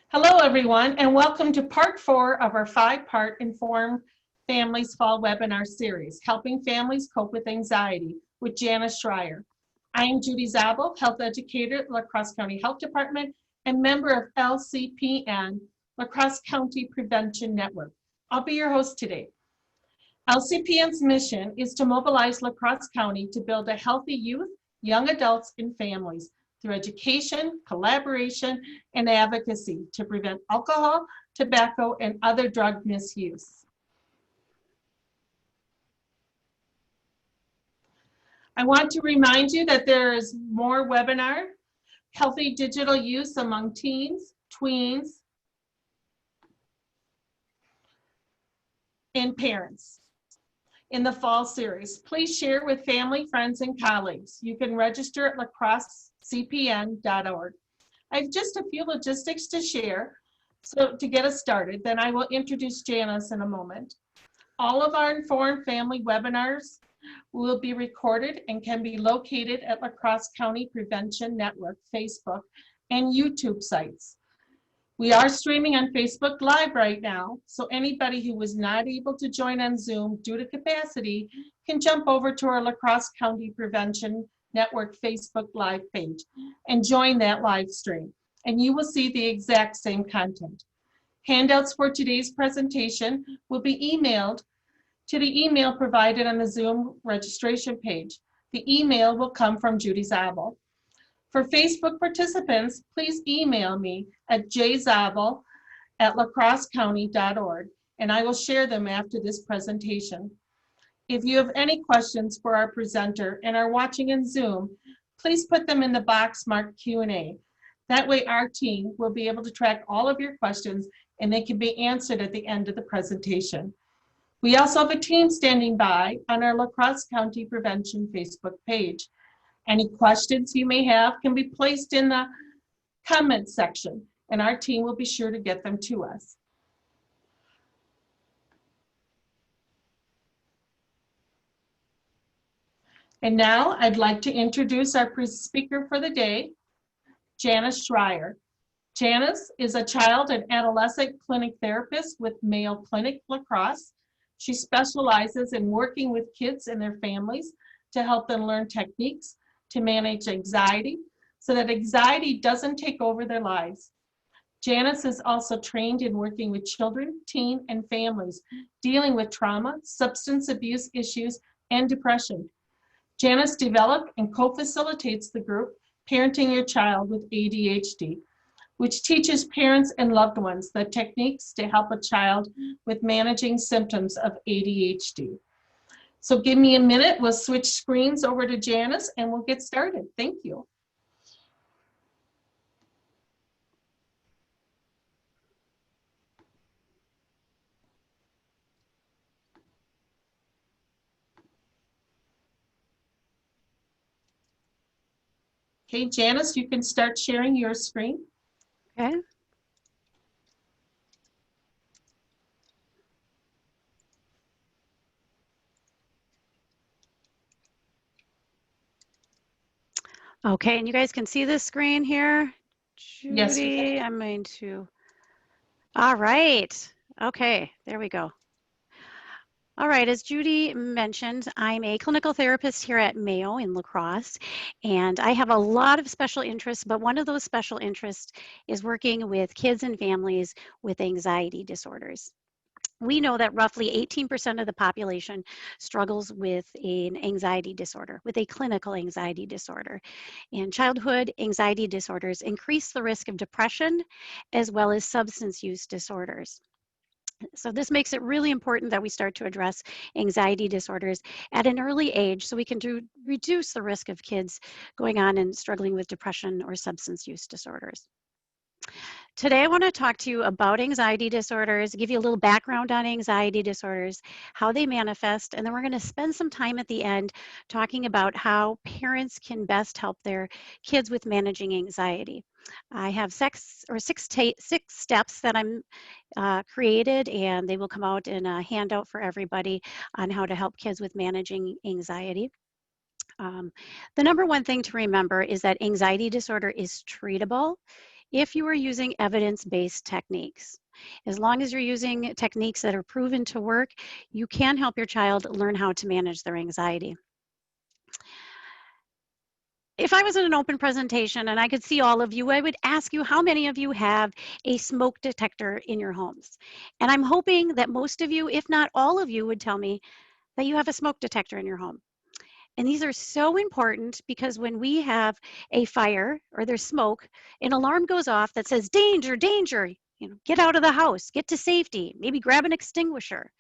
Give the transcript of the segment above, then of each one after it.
Hello, everyone, and welcome to part 4 of our 5-part Inform Families Fall webinar series, Helping Families Cope with Anxiety with Janice Schreier. I am Judy Zabel, health educator at La Crosse County Health Department and member of LCPN, La Crosse County Prevention Network. I'll be your host today. LCPN's mission is to mobilize La Crosse County to build a healthy youth, young adults, and families through education, collaboration, and advocacy to prevent alcohol, tobacco, and other drug misuse. I want to remind you that there is more webinar, healthy digital use among teens, tweens, and parents in the fall series. Please share with family, friends, and colleagues. You can register at lacrossecpn.org. I have just a few logistics to share so to get us started. Then I will introduce Janice in a moment. All of our Informed Family webinars will be recorded and can be located at La Crosse County Prevention Network Facebook and YouTube sites. We are streaming on Facebook Live right now, so anybody who was not able to join on Zoom due to capacity can jump over to our La Crosse County Prevention Network Facebook Live page and join that live stream, and you will see the exact same content. Handouts for today's presentation will be emailed to the email provided on the Zoom registration page. The email will come from Judy Zabel. For Facebook participants, please email me at jzabel@lacrossecounty.org, and I will share them after this presentation. If you have any questions for our presenter and are watching in Zoom, please put them in the box marked Q&A. That way our team will be able to track all of your questions and they can be answered at the end of the presentation. We also have a team standing by on our La Crosse County Prevention Facebook page. Any questions you may have can be placed in the comment section, and our team will be sure to get them to us. And now I'd like to introduce our speaker for the day, Janice Schreier. Janice is a child and adolescent clinic therapist with Mayo Clinic La Crosse. She specializes in working with kids and their families to help them learn techniques to manage anxiety so that anxiety doesn't take over their lives. Janice is also trained in working with children, teen, and families dealing with trauma, substance abuse issues, and depression. Janice developed and co-facilitates the group Parenting Your Child with ADHD, which teaches parents and loved ones the techniques to help a child with managing symptoms of ADHD. So give me a minute, we'll switch screens over to Janice and we'll get started. Thank you. Okay, Janice, you can start sharing your screen. Okay. Okay, and you guys can see this screen here? Judy, Yes, we can. I'm going to, all right. Okay, there we go. All right, as Judy mentioned, I'm a clinical therapist here at Mayo in La Crosse, and I have a lot of special interests, but one of those special interests is working with kids and families with anxiety disorders. We know that roughly 18% of the population struggles with an anxiety disorder, with a clinical anxiety disorder. And childhood anxiety disorders increase the risk of depression as well as substance use disorders. So this makes it really important that we start to address anxiety disorders at an early age so we can reduce the risk of kids going on and struggling with depression or substance use disorders. Today, I want to talk to you about anxiety disorders, give you a little background on anxiety disorders, how they manifest, and then we're going to spend some time at the end talking about how parents can best help their kids with managing anxiety. I have six steps that I'm created, and they will come out in a handout for everybody on how to help kids with managing anxiety. Um, the number one thing to remember is that anxiety disorder is treatable if you are using evidence-based techniques. As long as you're using techniques that are proven to work, you can help your child learn how to manage their anxiety. If I was in an open presentation and I could see all of you, I would ask you how many of you have a smoke detector in your homes. And I'm hoping that most of you, if not all of you, would tell me that you have a smoke detector in your home. And these are so important because when we have a fire or there's smoke, an alarm goes off that says, danger, danger, get out of the house, get to safety, maybe grab an extinguisher.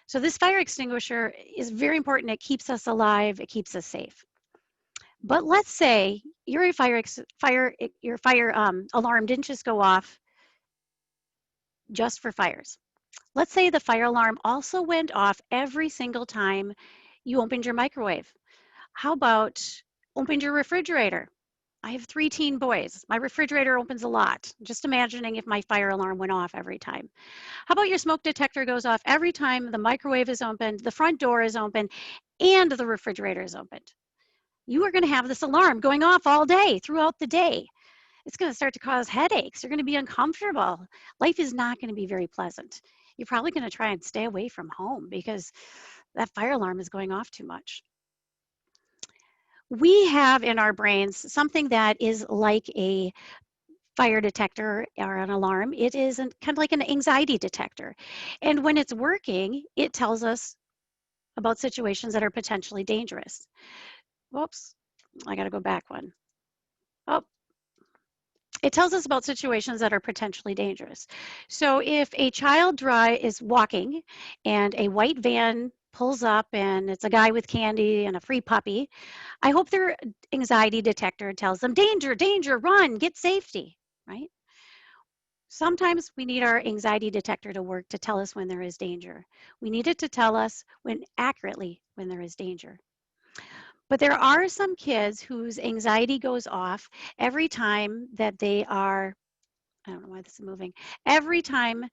So this fire extinguisher is very important. It keeps us alive, it keeps us safe. But let's say your fire alarm didn't just go off just for fires. Let's say the fire alarm also went off every single time you opened your microwave. How about opened your refrigerator? I have 3 teen boys. My refrigerator opens a lot. Just imagining if my fire alarm went off every time. How about your smoke detector goes off every time the microwave is opened, the front door is open, and the refrigerator is opened? You are going to have this alarm going off all day, throughout the day. It's going to start to cause headaches. You're going to be uncomfortable. Life is not going to be very pleasant. You're probably going to try and stay away from home because that fire alarm is going off too much. We have in our brains something that is like a fire detector or an alarm. It is kind of like an anxiety detector. And when it's working, it tells us about situations that are potentially dangerous. Whoops, I got to go back one. Oh, it tells us about situations that are potentially dangerous. So if a child is walking and a white van pulls up and it's a guy with candy and a free puppy, I hope their anxiety detector tells them, danger, danger, run, get safety, right? Sometimes we need our anxiety detector to work to tell us when there is danger. We need it to tell us accurately when there is danger. But there are some kids whose anxiety goes off every time that they are, I don't know why this is moving, every time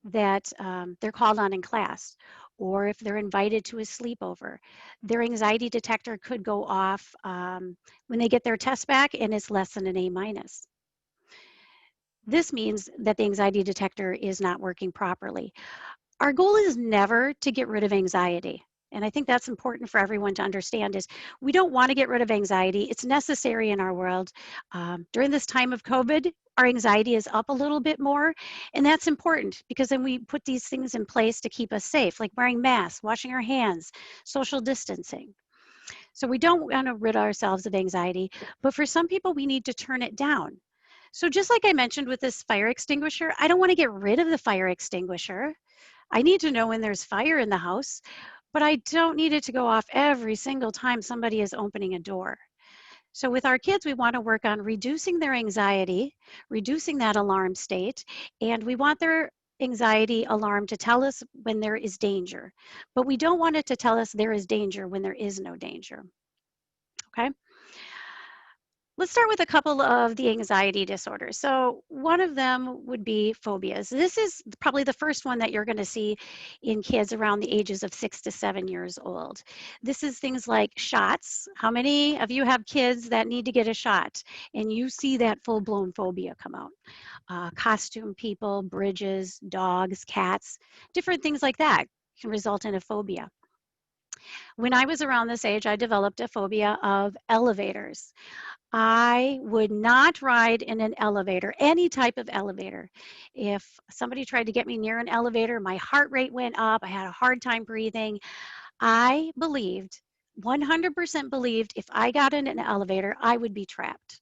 that they're called on in class, or if they're invited to a sleepover. Their anxiety detector could go off when they get their test back and it's less than an A minus. This means that the anxiety detector is not working properly. Our goal is never to get rid of anxiety. And I think that's important for everyone to understand is we don't want to get rid of anxiety. It's necessary in our world. During this time of COVID, our anxiety is up a little bit more. And that's important because then we put these things in place to keep us safe, like wearing masks, washing our hands, social distancing. So we don't want to rid ourselves of anxiety, but for some people, we need to turn it down. So just like I mentioned with this fire extinguisher, I don't want to get rid of the fire extinguisher. I need to know when there's fire in the house, but I don't need it to go off every single time somebody is opening a door. So with our kids, we want to work on reducing their anxiety, reducing that alarm state, and we want their anxiety alarm to tell us when there is danger. But we don't want it to tell us there is danger when there is no danger. Okay? Let's start with a couple of the anxiety disorders. So one of them would be phobias. This is probably the first one that you're going to see in kids around the ages of 6 to 7 years old. This is things like shots. How many of you have kids that need to get a shot and you see that full-blown phobia come out? Costume people, bridges, dogs, cats, different things like that can result in a phobia. When I was around this age, I developed a phobia of elevators. I would not ride in an elevator, any type of elevator. If somebody tried to get me near an elevator, my heart rate went up. I had a hard time breathing. I believed, 100% believed, if I got in an elevator, I would be trapped.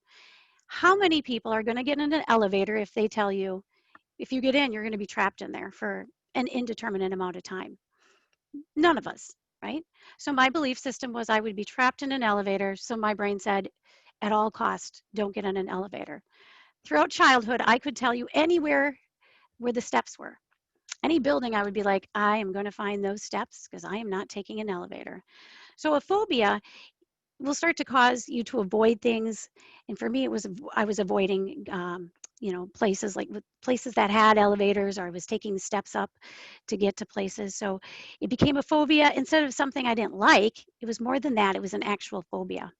How many people are going to get in an elevator if they tell you, if you get in, you're going to be trapped in there for an indeterminate amount of time? None of us, right? So my belief system was I would be trapped in an elevator. So my brain said, at all costs, don't get in an elevator. Throughout childhood, I could tell you anywhere where the steps were. Any building, I would be like, I am going to find those steps because I am not taking an elevator. So a phobia will start to cause you to avoid things. And for me, it was I was avoiding, places like places that had elevators, or I was taking steps up to get to places. So it became a phobia instead of something I didn't like. It was more than that. It was an actual phobia.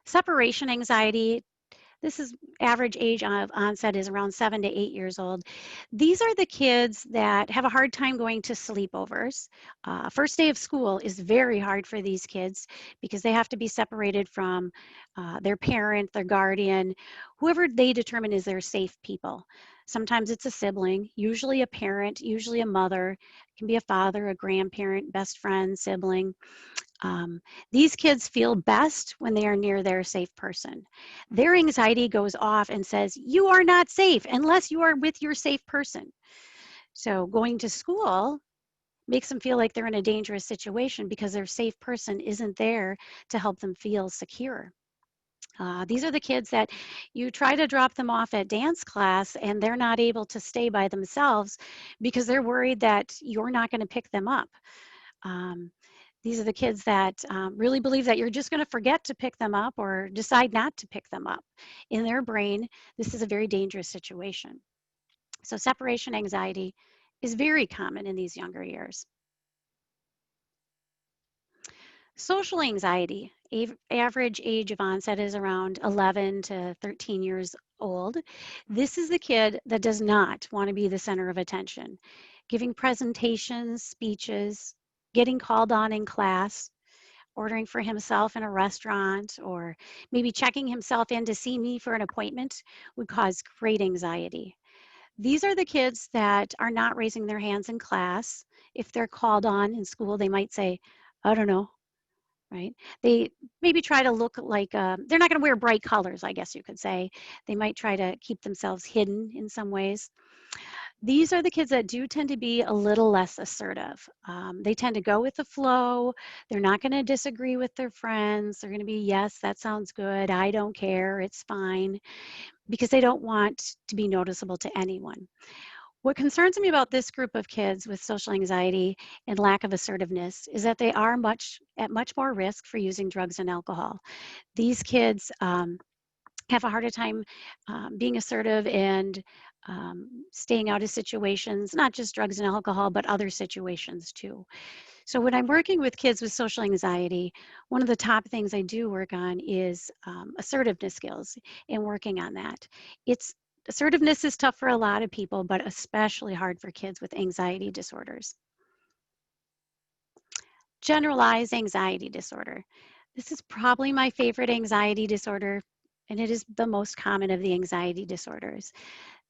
Separation anxiety. This is average age of onset is around 7 to 8 years old. These are the kids that have a hard time going to sleepovers. First day of school is very hard for these kids because they have to be separated from their parent, their guardian, whoever they determine is their safe people. Sometimes it's a sibling, usually a parent, usually a mother. It can be a father, a grandparent, best friend, sibling. Um, these kids feel best when they are near their safe person. Their anxiety goes off and says, you are not safe unless you are with your safe person. So going to school makes them feel like they're in a dangerous situation because their safe person isn't there to help them feel secure. These are the kids that you try to drop them off at dance class and they're not able to stay by themselves because they're worried that you're not going to pick them up. Um, these are the kids that really believe that you're just going to forget to pick them up or decide not to pick them up. In their brain, this is a very dangerous situation. So separation anxiety is very common in these younger years. Social anxiety, average age of onset is around 11 to 13 years old. This is the kid that does not want to be the center of attention. Giving presentations, speeches, getting called on in class, ordering for himself in a restaurant, or maybe checking himself in to see me for an appointment would cause great anxiety. These are the kids that are not raising their hands in class. If they're called on in school, they might say, I don't know, right? They maybe try to look like, they're not going to wear bright colors, I guess you could say. They might try to keep themselves hidden in some ways. These are the kids that do tend to be a little less assertive. They tend to go with the flow. They're not going to disagree with their friends. They're going to be, yes, that sounds good. I don't care. It's fine, because they don't want to be noticeable to anyone. What concerns me about this group of kids with social anxiety and lack of assertiveness is that they are at much more risk for using drugs and alcohol. These kids have a harder time being assertive and staying out of situations, not just drugs and alcohol, but other situations too. So when I'm working with kids with social anxiety, one of the top things I do work on is assertiveness skills and working on that. Assertiveness is tough for a lot of people, but especially hard for kids with anxiety disorders. Generalized anxiety disorder. This is probably my favorite anxiety disorder, and it is the most common of the anxiety disorders.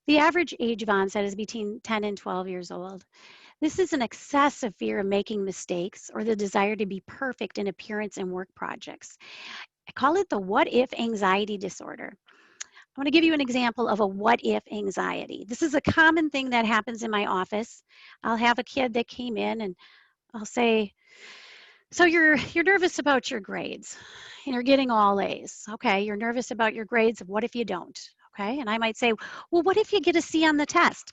The average age of onset is between 10 and 12 years old. This is an excessive fear of making mistakes or the desire to be perfect in appearance and work projects. I call it the what if anxiety disorder. I want to give you an example of a what if anxiety. This is a common thing that happens in my office. I'll have a kid that came in and I'll say, so you're nervous about your grades and you're getting all A's. Okay, you're nervous about your grades. What if you don't? Okay, and I might say, well, what if you get a C on the test?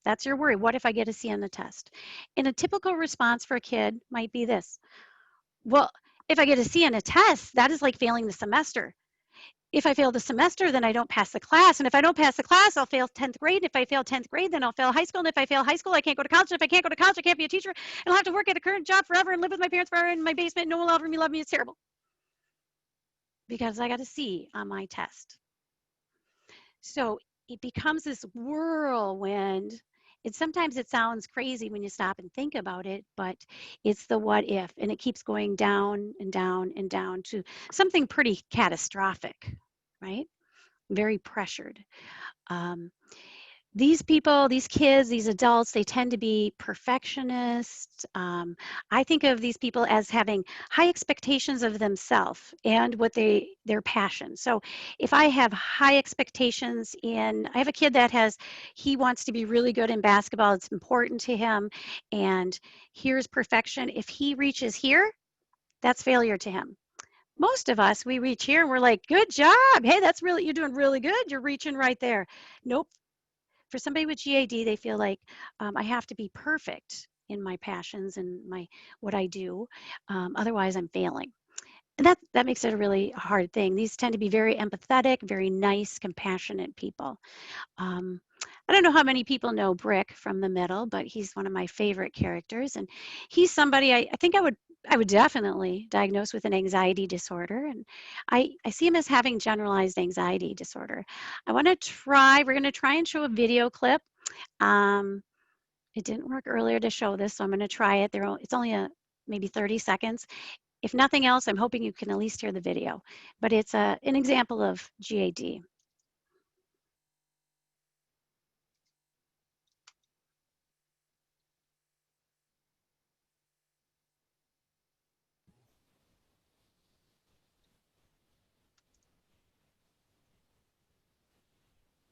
That's your worry. What if I get a C on the test? And a typical response for a kid might be this. Well, if I get a C on a test, that is like failing the semester. If I fail the semester, then I don't pass the class. And if I don't pass the class, I'll fail 10th grade. If I fail 10th grade, then I'll fail high school. And if I fail high school, I can't go to college. And if I can't go to college, I can't be a teacher. And I'll have to work at a current job forever and live with my parents forever in my basement. No one will ever love me. It's terrible. Because I got a C on my test. So it becomes this whirlwind sometimes it sounds crazy when you stop and think about it, but it's the what if, and it keeps going down and down and down to something pretty catastrophic, right? Very pressured. Um, these people, these kids, these adults, they tend to be perfectionists. I think of these people as having high expectations of themselves and what their passion. So if I have high expectations I have a kid that he wants to be really good in basketball. It's important to him. And here's perfection. If he reaches here, that's failure to him. Most of us, we reach here and we're like, good job. Hey, you're doing really good. You're reaching right there. Nope. For somebody with GAD, they feel like I have to be perfect in my passions and what I do. Otherwise, I'm failing. And that makes it a really hard thing. These tend to be very empathetic, very nice, compassionate people. I don't know how many people know Brick from the middle, but he's one of my favorite characters. And he's somebody I think I would definitely diagnose with an anxiety disorder. And I see him as having generalized anxiety disorder. We're going to try and show a video clip. It didn't work earlier to show this, so I'm going to try it. It's only maybe 30 seconds. If nothing else, I'm hoping you can at least hear the video. But it's an example of GAD.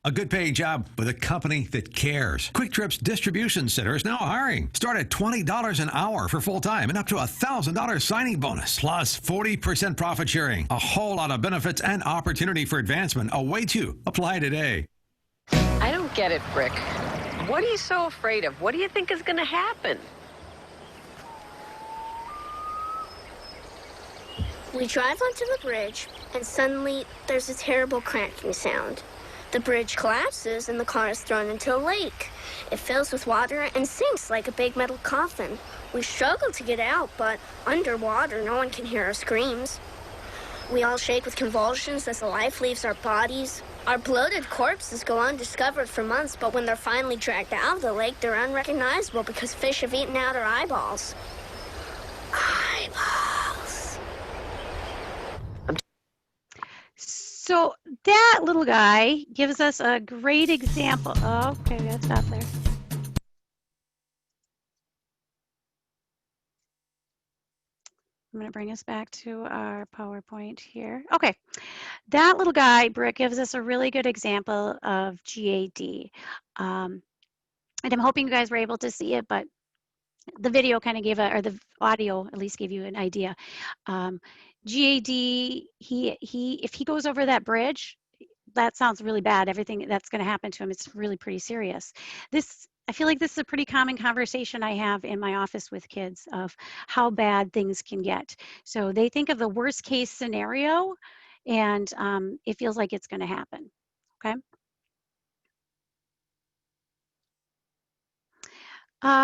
A good paying job with a company that cares. Quick Trip's Distribution Center is now hiring. Start at $20 an hour for full-time and up to $1,000 signing bonus. Plus 40% profit sharing. A whole lot of benefits and opportunity for advancement await you. Apply today. I don't get it, Brick. What are you so afraid of? What do you think is going to happen? We drive onto the bridge, and suddenly there's a terrible cracking sound. The bridge collapses and the car is thrown into a lake. It fills with water and sinks like a big metal coffin. We struggle to get out, but underwater, no one can hear our screams. We all shake with convulsions as the life leaves our bodies. Our bloated corpses go undiscovered for months, but when they're finally dragged out of the lake, they're unrecognizable because fish have eaten out our eyeballs. Eyeballs. So that little guy gives us a great example. Oh, okay, we gotta stop there. I'm gonna bring us back to our PowerPoint here. Okay, that little guy, Brick, gives us a really good example of GAD. And I'm hoping you guys were able to see it, but the video kind of or the audio at least gave you an idea. GAD, if he goes over that bridge, that sounds really bad. Everything that's going to happen to him, it's really pretty serious. I feel like this is a pretty common conversation I have in my office with kids of how bad things can get. So they think of the worst case scenario, and it feels like it's going to happen. Okay.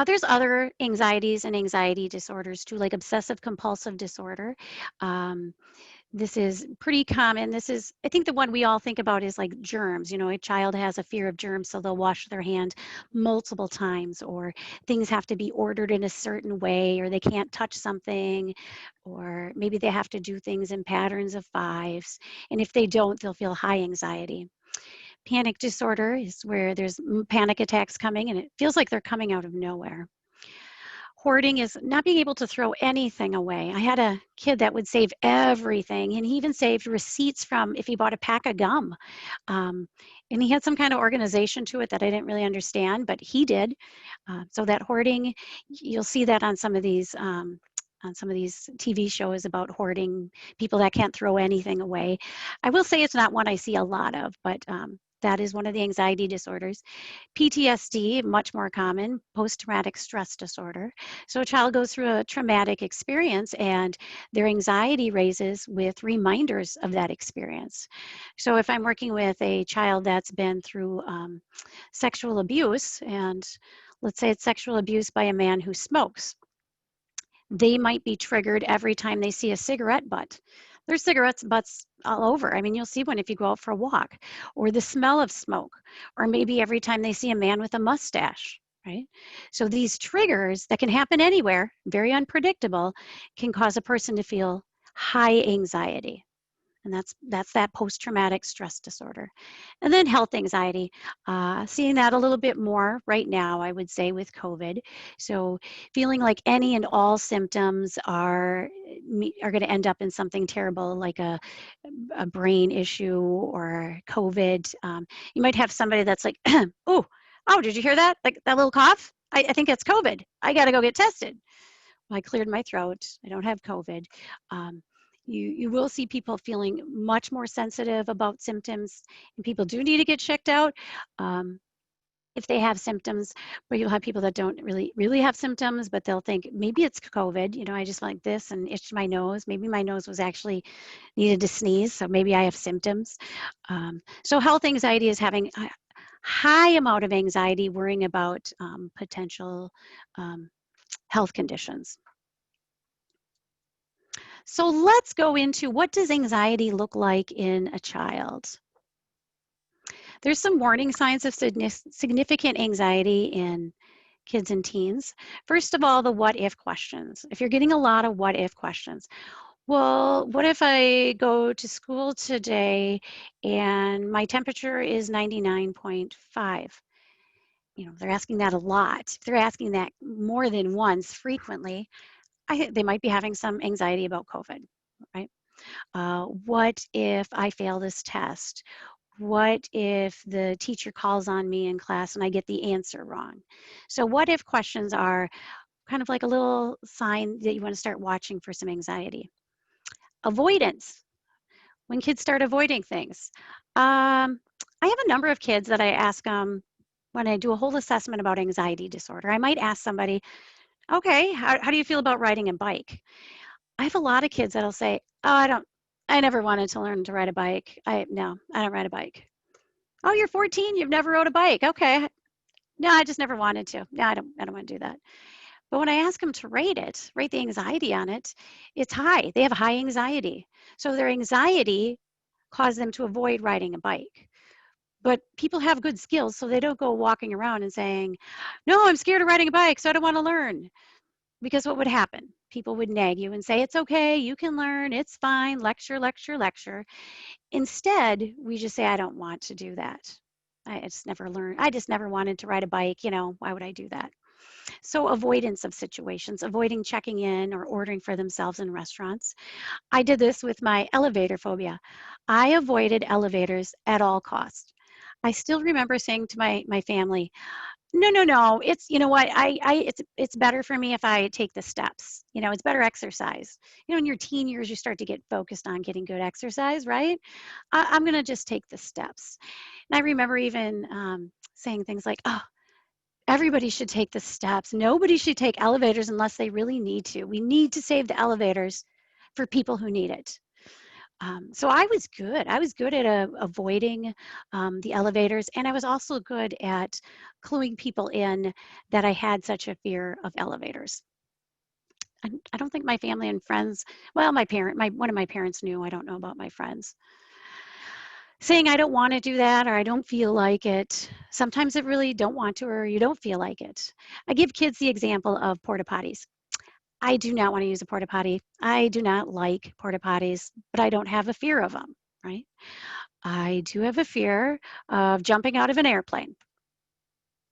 There's other anxieties and anxiety disorders too, like obsessive compulsive disorder. This is pretty common. I think the one we all think about is like germs. You know, a child has a fear of germs, so they'll wash their hand multiple times, or things have to be ordered in a certain way, or they can't touch something, or maybe they have to do things in patterns of 5s. And if they don't, they'll feel high anxiety. Panic disorder is where there's panic attacks coming and it feels like they're coming out of nowhere. Hoarding is not being able to throw anything away. I had a kid that would save everything, and he even saved receipts from if he bought a pack of gum. And he had some kind of organization to it that I didn't really understand, but he did. So that hoarding, you'll see that on some of these TV shows about hoarding, people that can't throw anything away. I will say it's not one I see a lot of, but that is one of the anxiety disorders. PTSD, much more common, post-traumatic stress disorder. So a child goes through a traumatic experience and their anxiety raises with reminders of that experience. So if I'm working with a child that's been through sexual abuse, and let's say it's sexual abuse by a man who smokes, they might be triggered every time they see a cigarette butt. There's cigarette butts all over. I mean, you'll see one if you go out for a walk, or the smell of smoke, or maybe every time they see a man with a mustache. right? So these triggers that can happen anywhere, very unpredictable, can cause a person to feel high anxiety. And that's that post-traumatic stress disorder. And then health anxiety, seeing that a little bit more right now, I would say, with COVID. So feeling like any and all symptoms are going to end up in something terrible, like a brain issue or COVID. You might have somebody that's like, oh, did you hear that? Like that little cough? I think it's COVID. I got to go get tested. Well, I cleared my throat. I don't have COVID. You will see people feeling much more sensitive about symptoms, and people do need to get checked out if they have symptoms. But you'll have people that don't really have symptoms, but they'll think maybe it's COVID. You know, I just like this and itched my nose. Maybe my nose was actually needed to sneeze, so maybe I have symptoms. So health anxiety is having a high amount of anxiety, worrying about potential health conditions. So let's go into, what does anxiety look like in a child? There's some warning signs of significant anxiety in kids and teens. First of all, the what if questions. If you're getting a lot of what if questions, well, what if I go to school today and my temperature is 99.5? You know, they're asking that a lot. If they're asking that more than once, frequently, they might be having some anxiety about COVID, right? What if I fail this test? What if the teacher calls on me in class and I get the answer wrong? So what if questions are kind of like a little sign that you want to start watching for some anxiety. Avoidance, when kids start avoiding things. I have a number of kids that I ask them when I do a whole assessment about anxiety disorder. I might ask somebody, okay, how do you feel about riding a bike? I have a lot of kids that'll say, oh, I never wanted to learn to ride a bike. No, I don't ride a bike. Oh, you're 14, you've never rode a bike. Okay. No, I just never wanted to. No, I don't want to do that. But when I ask them to rate the anxiety on it, it's high. They have high anxiety. So their anxiety caused them to avoid riding a bike. But people have good skills, so they don't go walking around and saying, no, I'm scared of riding a bike, so I don't want to learn. Because what would happen? People would nag you and say, it's okay, you can learn, it's fine, lecture, lecture, lecture. Instead, we just say, I don't want to do that. I just never learned. I just never wanted to ride a bike. You know, why would I do that? So avoidance of situations, avoiding checking in or ordering for themselves in restaurants. I did this with my elevator phobia. I avoided elevators at all costs. I still remember saying to my family, no, it's, you know what, it's better for me if I take the steps. You know, it's better exercise. You know, in your teen years, you start to get focused on getting good exercise, right? I'm going to just take the steps. And I remember even saying things like, oh, everybody should take the steps. Nobody should take elevators unless they really need to. We need to save the elevators for people who need it. So I was good. I was good at avoiding the elevators, and I was also good at cluing people in that I had such a fear of elevators. I don't think my family and friends, well, one of my parents knew. I don't know about my friends. Saying I don't want to do that, or I don't feel like it. Sometimes it really don't want to, or you don't feel like it. I give kids the example of porta potties. I do not want to use a porta potty. I do not like porta potties, but I don't have a fear of them, right? I do have a fear of jumping out of an airplane,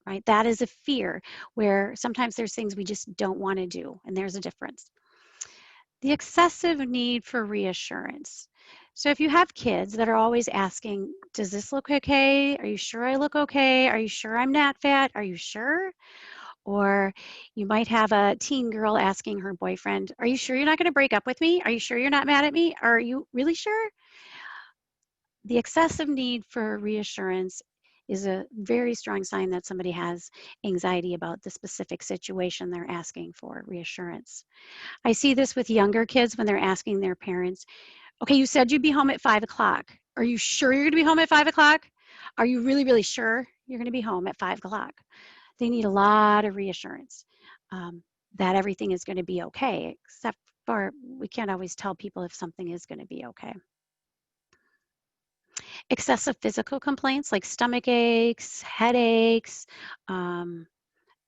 right? That is a fear where sometimes there's things we just don't want to do, and there's a difference. The excessive need for reassurance. So if you have kids that are always asking, does this look okay? Are you sure I look okay? Are you sure I'm not fat? Are you sure? Or you might have a teen girl asking her boyfriend, are you sure you're not going to break up with me? Are you sure you're not mad at me? Are you really sure? The excessive need for reassurance is a very strong sign that somebody has anxiety about the specific situation they're asking for reassurance. I see this with younger kids when they're asking their parents, okay, you said you'd be home at 5 o'clock. Are you sure you're going to be home at 5 o'clock? Are you really, really sure you're going to be home at 5 o'clock? They need a lot of reassurance that everything is going to be okay, except for we can't always tell people if something is going to be okay. Excessive physical complaints like stomach aches, headaches,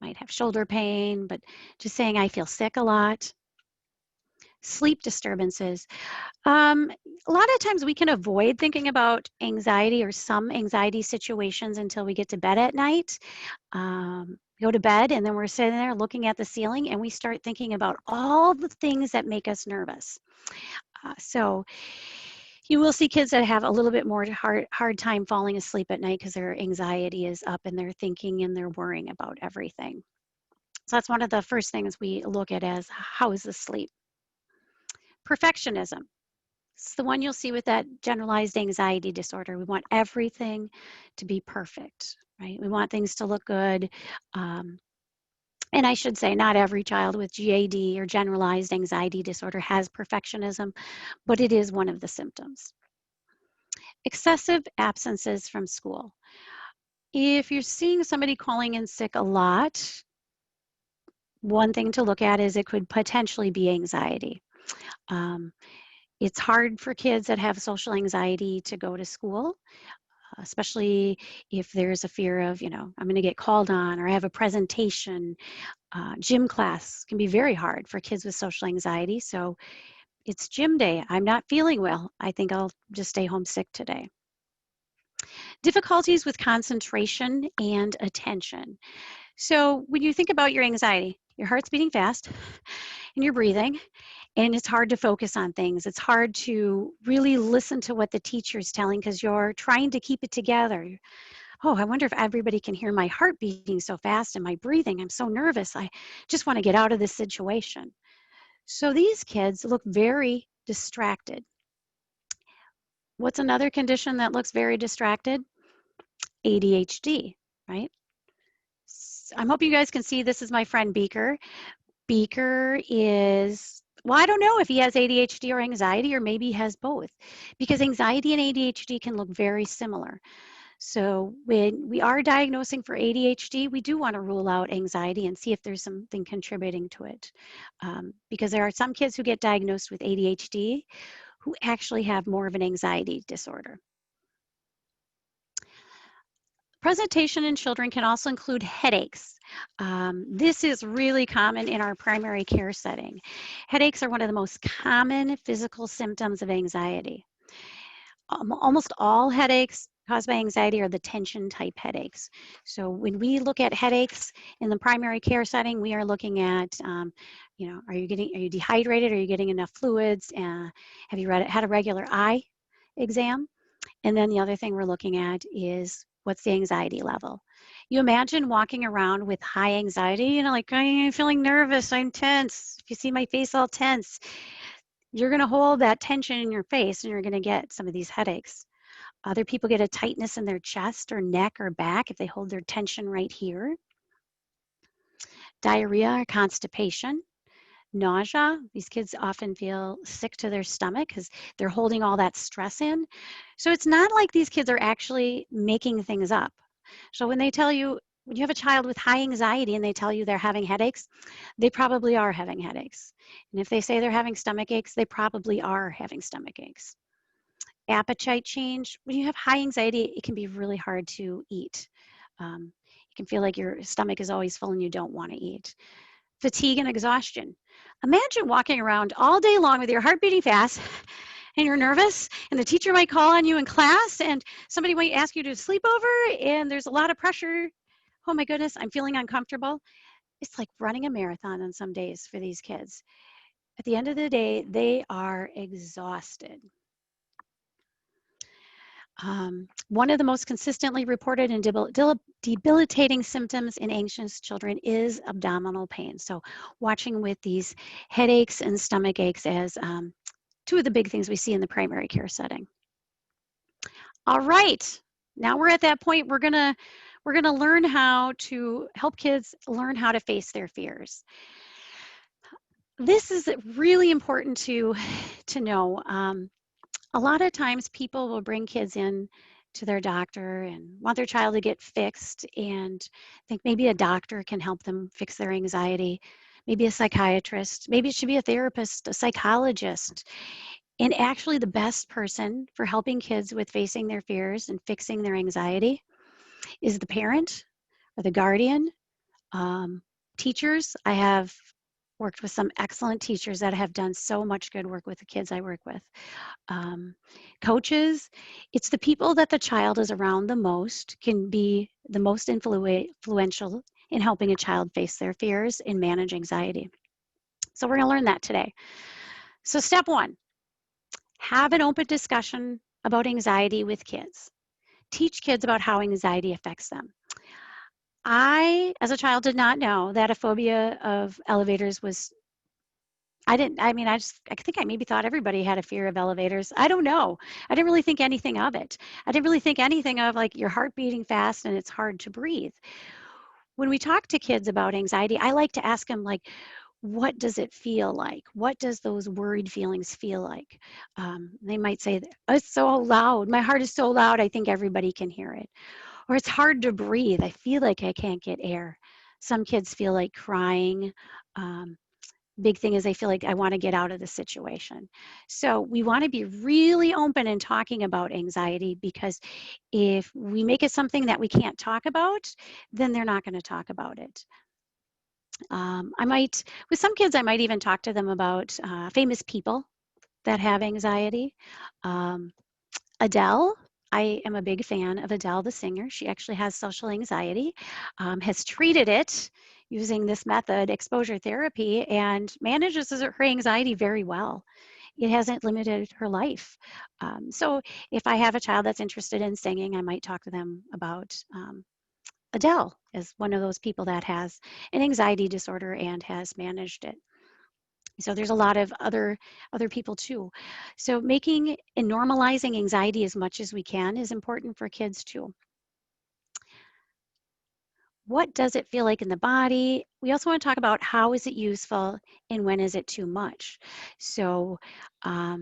might have shoulder pain, but just saying, I feel sick a lot. Sleep disturbances. A lot of times we can avoid thinking about anxiety or some anxiety situations until we get to bed at night. Go to bed and then we're sitting there looking at the ceiling and we start thinking about all the things that make us nervous. So you will see kids that have a little bit more hard time falling asleep at night because their anxiety is up and they're thinking and they're worrying about everything. So that's one of the first things we look at as how is the sleep. Perfectionism. It's the one you'll see with that generalized anxiety disorder. We want everything to be perfect, right? We want things to look good. And I should say not every child with GAD or generalized anxiety disorder has perfectionism, but it is one of the symptoms. Excessive absences from school. If you're seeing somebody calling in sick a lot, one thing to look at is it could potentially be anxiety. It's hard for kids that have social anxiety to go to school, especially if there's a fear of, I'm going to get called on or I have a presentation. Gym class can be very hard for kids with social anxiety. So it's gym day. I'm not feeling well. I think I'll just stay home sick today. Difficulties with concentration and attention. So when you think about your anxiety, your heart's beating fast and you're breathing, and it's hard to focus on things. It's hard to really listen to what the teacher's telling because you're trying to keep it together. Oh, I wonder if everybody can hear my heart beating so fast and my breathing. I'm so nervous. I just want to get out of this situation. So these kids look very distracted. What's another condition that looks very distracted? ADHD, right? I'm hoping you guys can see this is my friend Beaker. Beaker is, well, I don't know if he has ADHD or anxiety, or maybe he has both, because anxiety and ADHD can look very similar. So when we are diagnosing for ADHD, we do want to rule out anxiety and see if there's something contributing to it. Because there are some kids who get diagnosed with ADHD who actually have more of an anxiety disorder. Presentation in children can also include headaches. This is really common in our primary care setting. Headaches are one of the most common physical symptoms of anxiety. Almost all headaches caused by anxiety are the tension type headaches. So when we look at headaches in the primary care setting, we are looking at, are you dehydrated? Are you getting enough fluids? Have you had a regular eye exam? And then the other thing we're looking at is what's the anxiety level. You imagine walking around with high anxiety, like I'm feeling nervous, I'm tense. If you see my face all tense, you're going to hold that tension in your face and you're going to get some of these headaches. Other people get a tightness in their chest or neck or back if they hold their tension right here. Diarrhea or constipation. Nausea. These kids often feel sick to their stomach because they're holding all that stress in. So it's not like these kids are actually making things up. So when they tell you, when you have a child with high anxiety and they tell you they're having headaches, they probably are having headaches. And if they say they're having stomach aches, they probably are having stomach aches. Appetite change. When you have high anxiety, it can be really hard to eat. You can feel like your stomach is always full and you don't want to eat. Fatigue and exhaustion. Imagine walking around all day long with your heart beating fast and you're nervous and the teacher might call on you in class and somebody might ask you to sleep over and there's a lot of pressure. Oh my goodness, I'm feeling uncomfortable. It's like running a marathon on some days for these kids. At the end of the day, they are exhausted. One of the most consistently reported and debilitating symptoms in anxious children is abdominal pain. So watching with these headaches and stomach aches as two of the big things we see in the primary care setting. All right, now we're at that point. We're gonna learn how to help kids learn how to face their fears. This is really important to know. A lot of times people will bring kids in to their doctor and want their child to get fixed and think maybe a doctor can help them fix their anxiety, maybe a psychiatrist, maybe it should be a therapist, a psychologist. And actually the best person for helping kids with facing their fears and fixing their anxiety is the parent or the guardian Teachers, I have worked with some excellent teachers that have done so much good work with the kids I work with. Coaches, it's the people that the child is around the most can be the most influential in helping a child face their fears and manage anxiety. So we're going to learn that today. So step one, have an open discussion about anxiety with kids. Teach kids about how anxiety affects them. I, as a child, did not know that a phobia of elevators was, I think I maybe thought everybody had a fear of elevators. I don't know. I didn't really think anything of it. I didn't really think anything of like your heart beating fast and it's hard to breathe. When we talk to kids about anxiety, I like to ask them like, what does it feel like? What does those worried feelings feel like? They might say, oh, it's so loud. My heart is so loud, I think everybody can hear it. Or it's hard to breathe. I feel like I can't get air. Some kids feel like crying. Big thing is they feel like I want to get out of the situation. So we want to be really open in talking about anxiety, because if we make it something that we can't talk about, then they're not going to talk about it. With some kids, I might even talk to them about famous people that have anxiety. Adele, I am a big fan of Adele, the singer. She actually has social anxiety, has treated it using this method, exposure therapy, and manages her anxiety very well. It hasn't limited her life. So if I have a child that's interested in singing, I might talk to them about Adele as one of those people that has an anxiety disorder and has managed it. So there's a lot of other people too. So making and normalizing anxiety as much as we can is important for kids too. What does it feel like in the body? We also want to talk about how is it useful and when is it too much. So I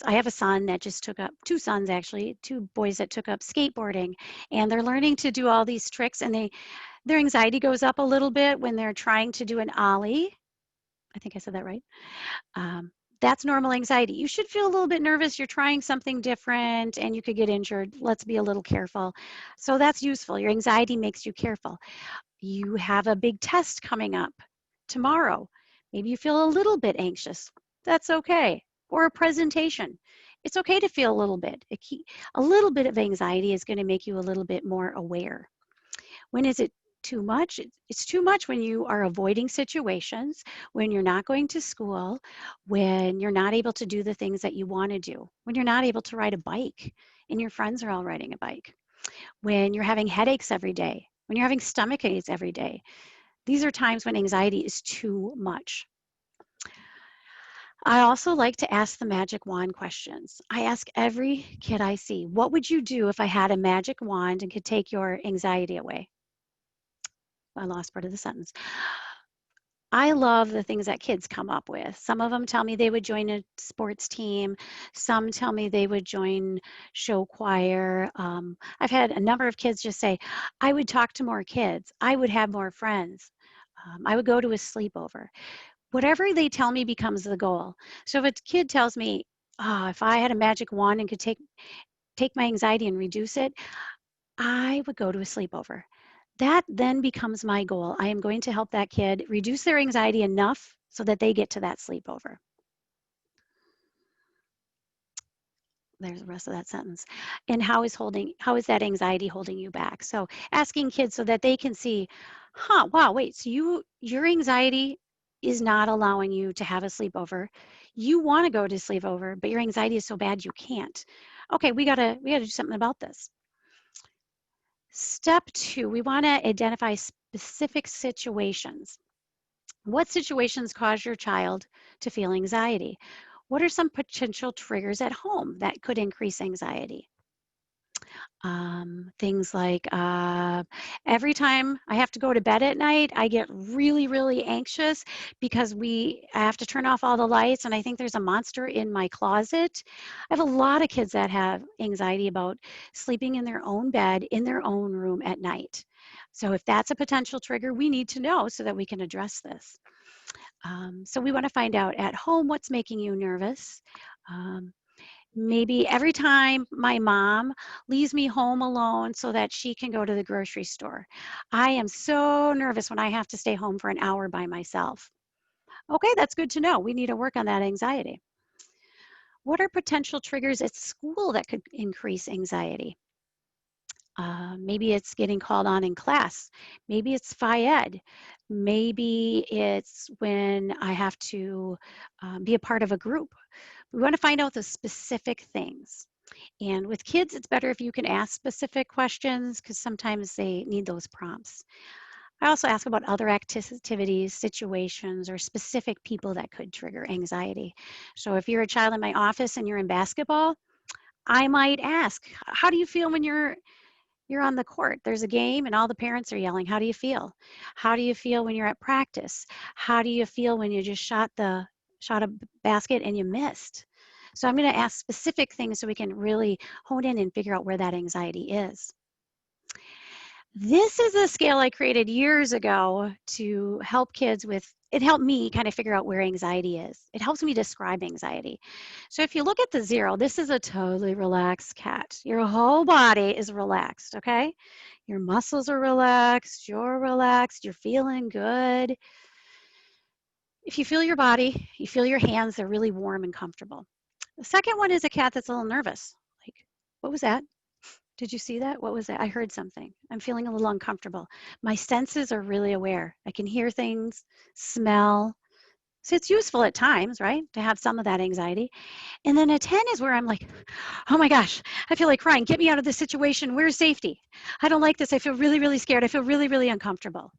have a son that just took up, two sons actually, two boys that took up skateboarding, and they're learning to do all these tricks, and their anxiety goes up a little bit when they're trying to do an ollie. I think I said that right. That's normal anxiety. You should feel a little bit nervous. You're trying something different and you could get injured. Let's be a little careful. So that's useful. Your anxiety makes you careful. You have a big test coming up tomorrow. Maybe you feel a little bit anxious. That's okay. Or a presentation. It's okay to feel a little bit. A little bit of anxiety is going to make you a little bit more aware. When is it too much? It's too much when you are avoiding situations, when you're not going to school, when you're not able to do the things that you want to do, when you're not able to ride a bike and your friends are all riding a bike, when you're having headaches every day, when you're having stomach aches every day. These are times when anxiety is too much. I also like to ask the magic wand questions. I ask every kid I see, what would you do if I had a magic wand and could take your anxiety away? I lost part of the sentence. I love the things that kids come up with. Some of them tell me they would join a sports team. Some tell me they would join show choir. I've had a number of kids just say, I would talk to more kids. I would have more friends. I would go to a sleepover. Whatever they tell me becomes the goal. So if a kid tells me, if I had a magic wand and could take my anxiety and reduce it, I would go to a sleepover. That then becomes my goal. I am going to help that kid reduce their anxiety enough so that they get to that sleepover. There's the rest of that sentence. And how is that anxiety holding you back? So asking kids so that they can see, wow, wait, so your anxiety is not allowing you to have a sleepover. You want to go to sleepover, but your anxiety is so bad you can't. Okay, we gotta do something about this. Step 2, we want to identify specific situations. What situations cause your child to feel anxiety? What are some potential triggers at home that could increase anxiety? Things like every time I have to go to bed at night, I get really, really anxious because I have to turn off all the lights and I think there's a monster in my closet. I have a lot of kids that have anxiety about sleeping in their own bed, in their own room at night. So if that's a potential trigger, we need to know so that we can address this. So we want to find out at home what's making you nervous. Maybe every time my mom leaves me home alone so that she can go to the grocery store. I am so nervous when I have to stay home for an hour by myself. Okay, that's good to know. We need to work on that anxiety. What are potential triggers at school that could increase anxiety? Maybe it's getting called on in class. Maybe it's phy ed. Maybe it's when I have to be a part of a group. We want to find out the specific things. And with kids, it's better if you can ask specific questions because sometimes they need those prompts. I also ask about other activities, situations, or specific people that could trigger anxiety. So if you're a child in my office and you're in basketball, I might ask, how do you feel when you're on the court? There's a game and all the parents are yelling. How do you feel? How do you feel when you're at practice? How do you feel when you just shot a basket and you missed? So I'm going to ask specific things so we can really hone in and figure out where that anxiety is. This is a scale I created years ago to help kids with, it helped me kind of figure out where anxiety is. It helps me describe anxiety. So if you look at the 0, this is a totally relaxed cat. Your whole body is relaxed, okay? Your muscles are relaxed, you're feeling good. If you feel your body, you feel your hands, they're really warm and comfortable. The second one is a cat that's a little nervous. Like, what was that? Did you see that? What was that? I heard something. I'm feeling a little uncomfortable. My senses are really aware. I can hear things, smell. So it's useful at times, right, to have some of that anxiety. And then a 10 is where I'm like, oh my gosh, I feel like crying. Get me out of this situation. Where's safety? I don't like this. I feel really, really scared. I feel really, really uncomfortable.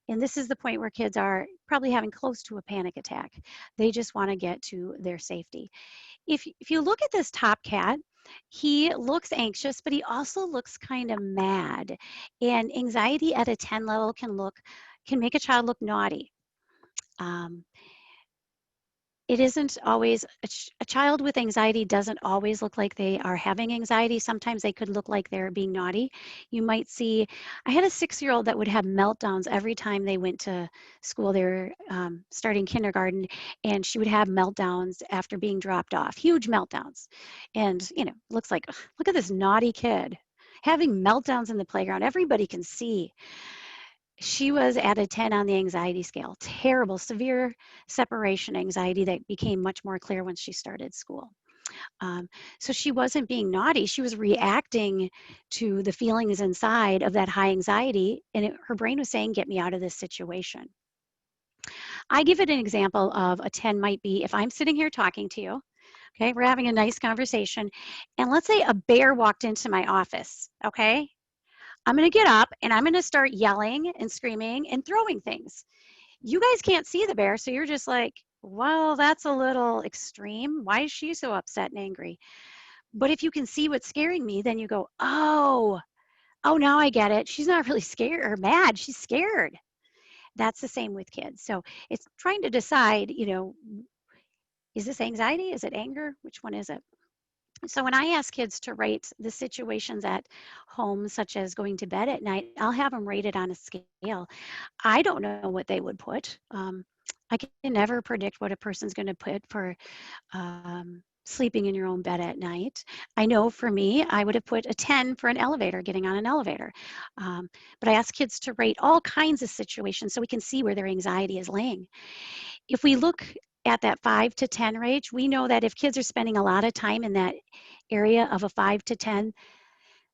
And this is the point where kids are probably having close to a panic attack. They just want to get to their safety. If you look at this top cat, he looks anxious, but he also looks kind of mad. And anxiety at a 10 level can make a child look naughty. It isn't always, a child with anxiety doesn't always look like they are having anxiety. Sometimes they could look like they're being naughty. You might see, I had a 6-year-old that would have meltdowns every time they went to school. They were starting kindergarten, and she would have meltdowns after being dropped off, huge meltdowns. And, looks like, look at this naughty kid having meltdowns in the playground. Everybody can see. She was at a 10 on the anxiety scale. Terrible, severe separation anxiety that became much more clear once she started school. So she wasn't being naughty. She was reacting to the feelings inside of that high anxiety, and her brain was saying, get me out of this situation. I give it an example of a 10 might be if I'm sitting here talking to you, okay, we're having a nice conversation, and let's say a bear walked into my office, okay? I'm going to get up and I'm going to start yelling and screaming and throwing things. You guys can't see the bear, so you're just like, well, that's a little extreme. Why is she so upset and angry? But if you can see what's scaring me, then you go, oh, now I get it. She's not really scared or mad. She's scared. That's the same with kids. So it's trying to decide, is this anxiety? Is it anger? Which one is it? So when I ask kids to rate the situations at home, such as going to bed at night, I'll have them rated on a scale. I don't know what they would put. I can never predict what a person's going to put for sleeping in your own bed at night. I know for me, I would have put a 10 for an elevator, getting on an elevator. But I ask kids to rate all kinds of situations so we can see where their anxiety is laying. If we look at that 5 to 10 range, we know that if kids are spending a lot of time in that area of a 5 to 10,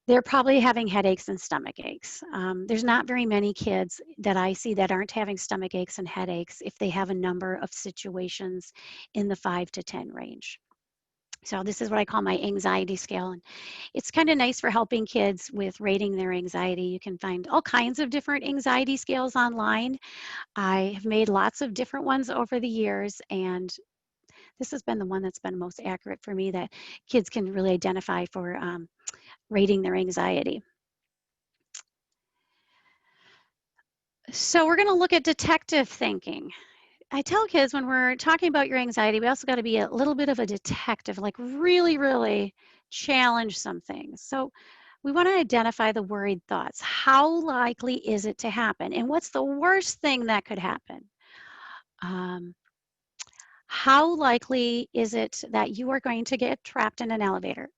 they're probably having headaches and stomach aches. There's not very many kids that I see that aren't having stomach aches and headaches if they have a number of situations in the 5 to 10 range. So this is what I call my anxiety scale. And it's kind of nice for helping kids with rating their anxiety. You can find all kinds of different anxiety scales online. I have made lots of different ones over the years, and this has been the one that's been most accurate for me that kids can really identify for rating their anxiety. So we're going to look at detective thinking. I tell kids when we're talking about your anxiety, we also got to be a little bit of a detective, like really, really challenge some things. So we want to identify the worried thoughts. How likely is it to happen? And what's the worst thing that could happen? How likely is it that you are going to get trapped in an elevator?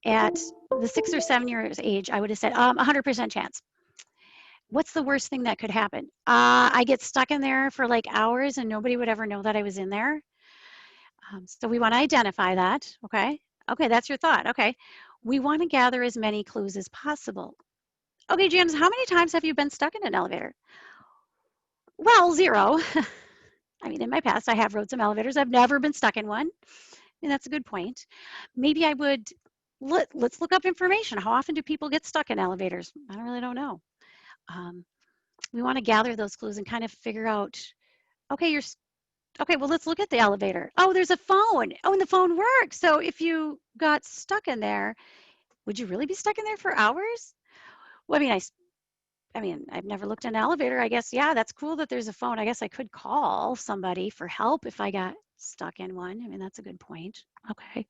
At the 6 or 7 years age, I would have said 100% chance. What's the worst thing that could happen? I get stuck in there for like hours and nobody would ever know that I was in there. So we want to identify that, okay? Okay, that's your thought, okay. We want to gather as many clues as possible. Okay, Janice, how many times have you been stuck in an elevator? Well, 0. I mean, in my past, I have rode some elevators. I've never been stuck in one. And that's a good point. Maybe I would, let's look up information. How often do people get stuck in elevators? I really don't know. We want to gather those clues and kind of figure out, okay, okay, well, let's look at the elevator. Oh, there's a phone. Oh, and the phone works. So if you got stuck in there, would you really be stuck in there for hours? Well, I mean, I've never looked in an elevator. I guess, yeah, that's cool that there's a phone. I guess I could call somebody for help if I got stuck in one. I mean, that's a good point. Okay.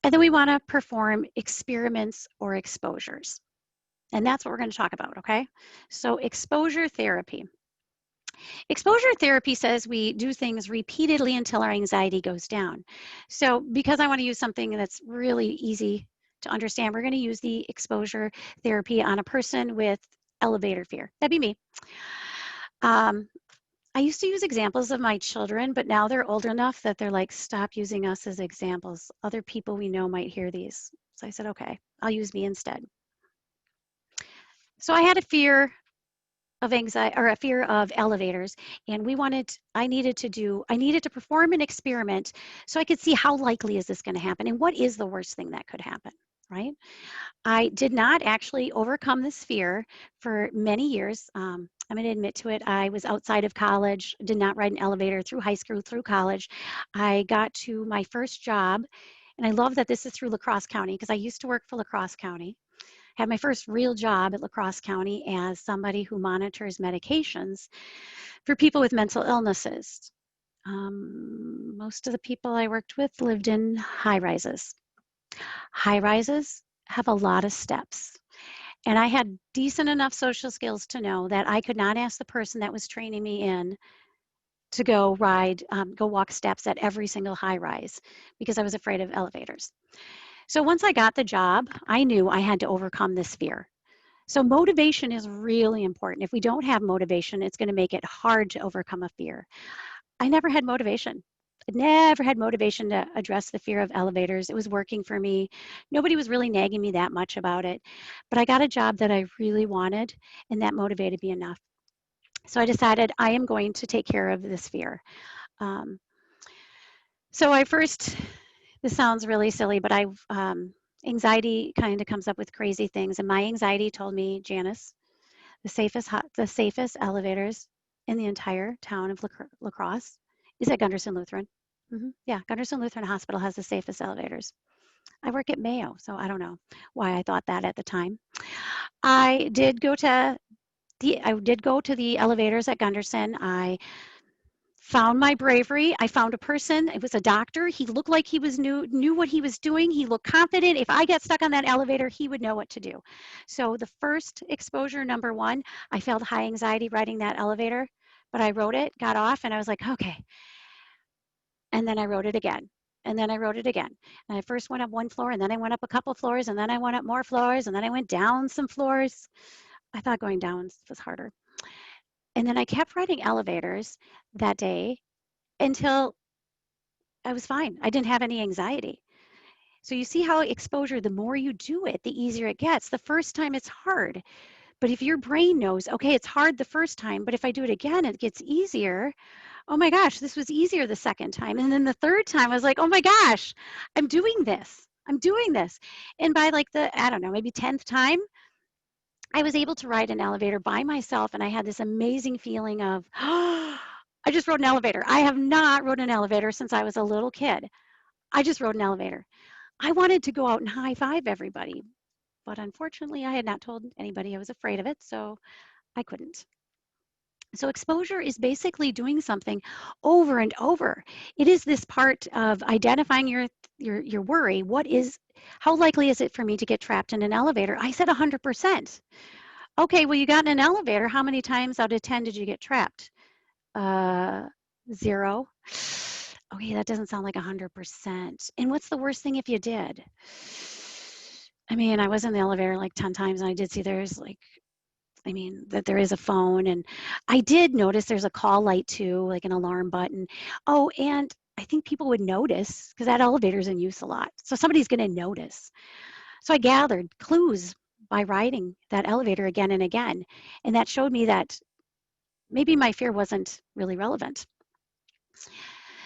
And then we want to perform experiments or exposures. And that's what we're going to talk about, okay? So exposure therapy. Exposure therapy says we do things repeatedly until our anxiety goes down. So because I want to use something that's really easy to understand, we're going to use the exposure therapy on a person with elevator fear. That'd be me. I used to use examples of my children, but now they're old enough that they're like, stop using us as examples. Other people we know might hear these. So I said, okay, I'll use me instead. So I had a fear of anxiety or a fear of elevators, and I needed to perform an experiment so I could see how likely is this going to happen and what is the worst thing that could happen, right? I did not actually overcome this fear for many years. I'm going to admit to it. I was outside of college, did not ride an elevator through high school, through college. I got to my first job, and I love that this is through La Crosse County because I used to work for La Crosse County. Had my first real job at La Crosse County as somebody who monitors medications for people with mental illnesses. Most of the people I worked with lived in high rises. High rises have a lot of steps. And I had decent enough social skills to know that I could not ask the person that was training me in to go walk steps at every single high rise because I was afraid of elevators. So once I got the job, I knew I had to overcome this fear. So motivation is really important. If we don't have motivation, it's going to make it hard to overcome a fear. I never had motivation. I never had motivation to address the fear of elevators. It was working for me. Nobody was really nagging me that much about it. But I got a job that I really wanted, and that motivated me enough. So I decided I am going to take care of this fear. This sounds really silly, but anxiety kind of comes up with crazy things. And my anxiety told me, Janice, the safest elevators in the entire town of La Crosse is at Gunderson Lutheran. Yeah, Gunderson Lutheran Hospital has the safest elevators. I work at Mayo, so I don't know why I thought that at the time. I did go to the elevators at Gunderson. I found my bravery. I found a person. It was a doctor. He looked like he knew what he was doing. He looked confident. If I get stuck on that elevator, he would know what to do. So the first exposure, number 1, I felt high anxiety riding that elevator, but I rode it, got off, and I was like, okay. And then I rode it again. And then I rode it again. And I first went up 1 floor, and then I went up a couple floors, and then I went up more floors, and then I went down some floors. I thought going down was harder. And then I kept riding elevators that day until I was fine. I didn't have any anxiety. So you see how exposure, the more you do it, the easier it gets. The first time it's hard. But if your brain knows, okay, it's hard the first time, but if I do it again, it gets easier. Oh my gosh, this was easier the second time. And then the third time, I was like, oh my gosh, I'm doing this. I'm doing this. And by like I don't know, maybe 10th time, I was able to ride an elevator by myself, and I had this amazing feeling of, oh, I just rode an elevator. I have not rode an elevator since I was a little kid. I just rode an elevator. I wanted to go out and high five everybody, but unfortunately I had not told anybody I was afraid of it, so I couldn't. So exposure is basically doing something over and over. It is this part of identifying your worry. How likely is it for me to get trapped in an elevator? I said 100%. Okay, well, you got in an elevator. How many times out of 10 did you get trapped? 0. Okay, that doesn't sound like 100%. And what's the worst thing if you did? I mean, I was in the elevator like 10 times and I did see there's like, I mean, that there is a phone, and I did notice there's a call light too, like an alarm button. Oh, and I think people would notice because that elevator's in use a lot. So somebody's going to notice. So I gathered clues by riding that elevator again and again. And that showed me that maybe my fear wasn't really relevant.